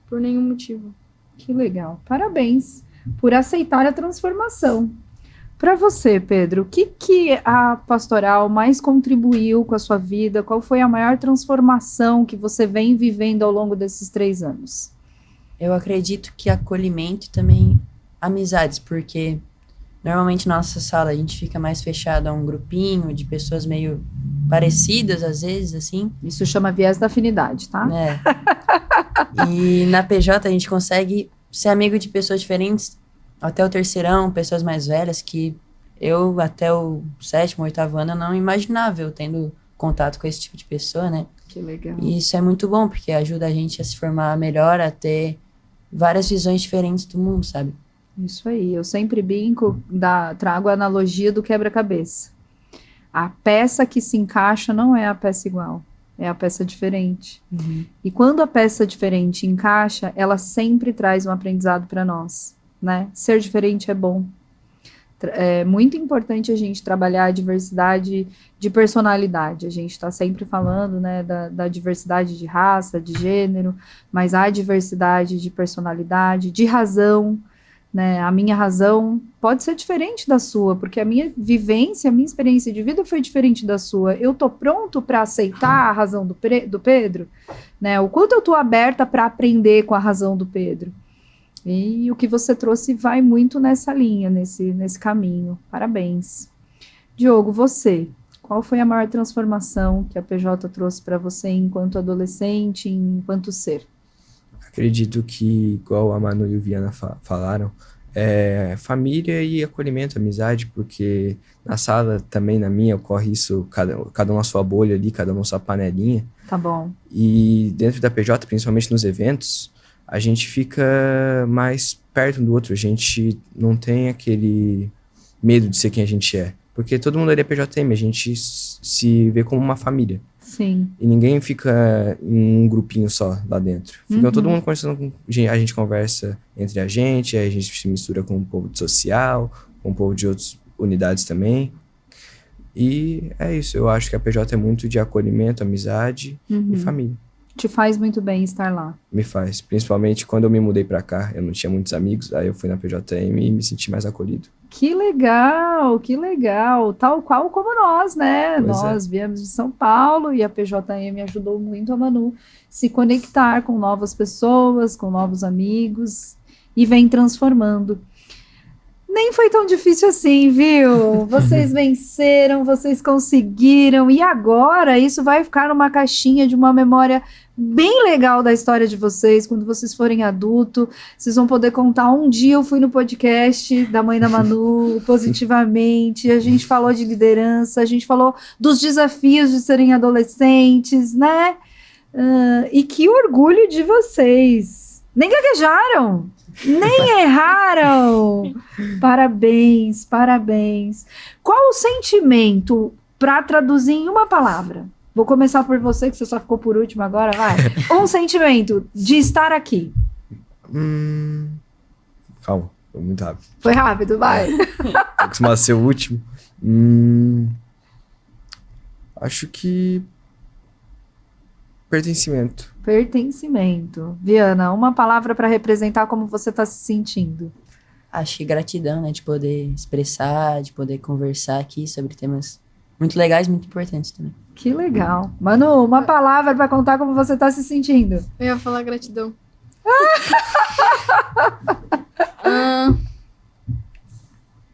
Que legal. Parabéns por aceitar a transformação. Para você, Pedro, o que a pastoral mais contribuiu com a sua vida? Qual foi a maior transformação que você vem vivendo ao longo desses 3 anos? Eu acredito que acolhimento e também amizades, porque normalmente na nossa sala a gente fica mais fechado a um grupinho de pessoas meio parecidas, às vezes, assim. Isso chama viés da afinidade, tá? Né? E na PJ a gente consegue ser amigo de pessoas diferentes, até o terceirão, pessoas mais velhas, que eu até o 7º, 8º ano eu não imaginava eu tendo contato com esse tipo de pessoa, né? Que legal. E isso é muito bom, porque ajuda a gente a se formar melhor, a ter várias visões diferentes do mundo, sabe? Isso aí, eu sempre brinco, trago a analogia do quebra-cabeça. A peça que se encaixa não é a peça igual, é a peça diferente. E quando a peça diferente encaixa, ela sempre traz um aprendizado para nós, né? Ser diferente é bom. É muito importante a gente trabalhar a diversidade de personalidade. A gente está sempre falando, né, da diversidade de raça, de gênero, mas a diversidade de personalidade, de razão, né? A minha razão pode ser diferente da sua, porque a minha vivência, a minha experiência de vida foi diferente da sua. Eu tô pronto para aceitar a razão do Pedro, né? O quanto eu tô aberta para aprender com a razão do Pedro. E o que você trouxe vai muito nessa linha, nesse caminho. Parabéns. Diogo, você, qual foi a maior transformação que a PJ trouxe para você enquanto adolescente, enquanto ser? Acredito que, igual a Manu e o Viana falaram, família e acolhimento, amizade, porque na sala também, na minha, ocorre isso, cada um na sua bolha ali, cada um na sua panelinha. Tá bom. E dentro da PJ, principalmente nos eventos, a gente fica mais perto um do outro, a gente não tem aquele medo de ser quem a gente é, porque todo mundo ali é PJM, a gente se vê como uma família. Sim. E ninguém fica em um grupinho só lá dentro. Fica todo mundo conversando, a gente conversa entre a gente, aí a gente se mistura com o povo de social, com o povo de outras unidades também. E é isso, eu acho que a PJ é muito de acolhimento, amizade e família. Te faz muito bem estar lá. Me faz, principalmente quando eu me mudei pra cá, eu não tinha muitos amigos, aí eu fui na PJM e me senti mais acolhido. Que legal, que legal. Tal qual como nós, né? Pois Nós viemos de São Paulo e a PJM ajudou muito a Manu se conectar com novas pessoas, com novos amigos e vem transformando. Nem foi tão difícil assim, viu? Vocês venceram, vocês conseguiram e agora isso vai ficar numa caixinha de uma memória bem legal da história de vocês, quando vocês forem adulto, vocês vão poder contar, um dia eu fui no podcast da Mãe da Manu, positivamente, a gente falou de liderança, a gente falou dos desafios de serem adolescentes, né? E que orgulho de vocês! Nem gaguejaram! Nem erraram! Parabéns, parabéns. Qual o sentimento, para traduzir em uma palavra? Vou começar por você, que você só ficou por último agora, vai. Um sentimento de estar aqui. Calma, foi muito rápido. Foi rápido, vai. Tô acostumado a ser o último. Acho que... pertencimento. Pertencimento. Viana, uma palavra para representar como você está se sentindo. Acho que gratidão, né? De poder expressar, de poder conversar aqui sobre temas muito legais, muito importantes também. Que legal. Manu, uma palavra para contar como você está se sentindo. Eu ia falar gratidão.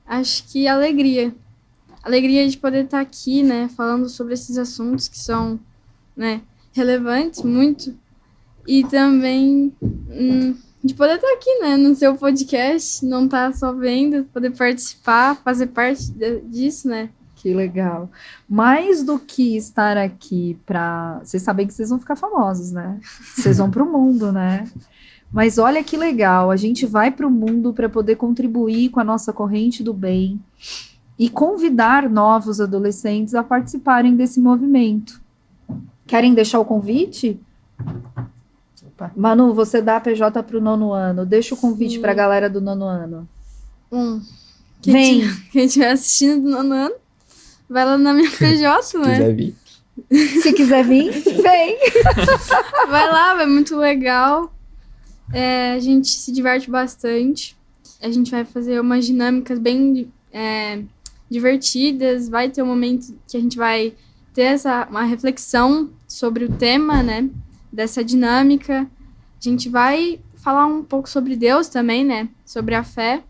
Acho que alegria. Alegria de poder estar aqui, né? Falando sobre esses assuntos que são, né, relevantes, muito. E também de poder estar aqui, né? No seu podcast, não estar só vendo, poder participar, fazer parte disso, né? Que legal. Mais do que estar aqui para... Vocês sabem que vocês vão ficar famosos, né? Vocês vão para o mundo, né? Mas olha que legal, a gente vai para o mundo para poder contribuir com a nossa corrente do bem e convidar novos adolescentes a participarem desse movimento. Querem deixar o convite? Opa. Manu, você dá a PJ para o 9º ano. Deixa o convite para a galera do 9º ano. Quem estiver assistindo do 9º ano, vai lá na minha PJ, né? Quiser vir. Se quiser vir, vem. Vai lá, é muito legal. A gente se diverte bastante. A gente vai fazer umas dinâmicas bem divertidas. Vai ter um momento que a gente vai ter uma reflexão sobre o tema, né? Dessa dinâmica. A gente vai falar um pouco sobre Deus também, né? Sobre a fé.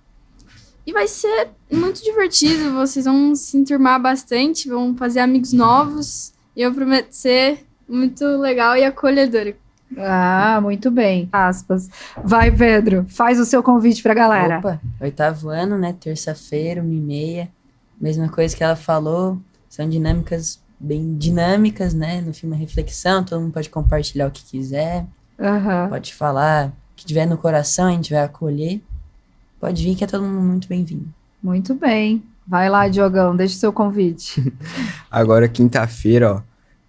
E vai ser muito divertido. Vocês vão se enturmar bastante, vão fazer amigos novos. E eu prometo ser muito legal e acolhedora. Ah, muito bem. Aspas. Vai, Pedro, faz o seu convite pra galera. Opa, 8º ano, né? Terça-feira, 1h30. Mesma coisa que ela falou. São dinâmicas bem dinâmicas, né? No filme Reflexão, todo mundo pode compartilhar o que quiser. Pode falar o que tiver no coração, a gente vai acolher. Pode vir que é todo mundo muito bem-vindo. Muito bem. Vai lá, Diogão, deixa o seu convite. Agora, quinta-feira, ó,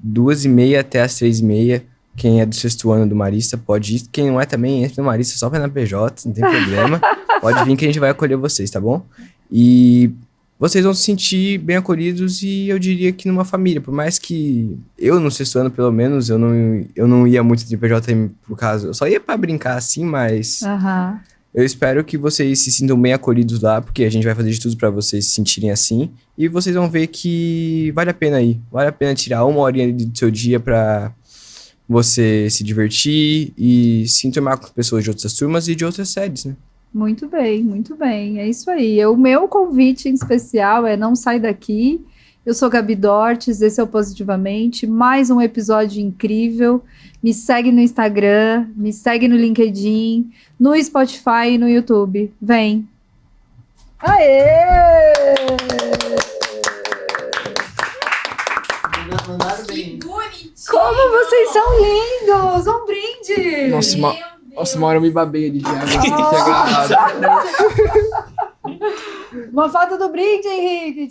2h30 até as 3h30. Quem é do 6º ano do Marista pode ir. Quem não é também, entra no Marista, só vai na PJ, não tem problema. Pode vir que a gente vai acolher vocês, tá bom? E vocês vão se sentir bem acolhidos e eu diria que numa família. Por mais que eu, no 6º ano, pelo menos, eu não ia muito de PJ por causa... Eu só ia pra brincar assim, mas... Eu espero que vocês se sintam bem acolhidos lá, porque a gente vai fazer de tudo pra vocês se sentirem assim. E vocês vão ver que vale a pena ir. Vale a pena tirar 1 horinha do seu dia pra você se divertir e se enturmar com pessoas de outras turmas e de outras séries, né? Muito bem, muito bem. É isso aí. O meu convite em especial é não sai daqui. Eu sou Gabi Dortes, esse é o Positivamente. Mais um episódio incrível. Me segue no Instagram, me segue no LinkedIn, no Spotify e no YouTube. Vem! Aê! Mandaram bem. Como vocês são lindos! Um brinde! Nossa, uma hora eu me babei ali de água. Uma foto do brinde, Henrique!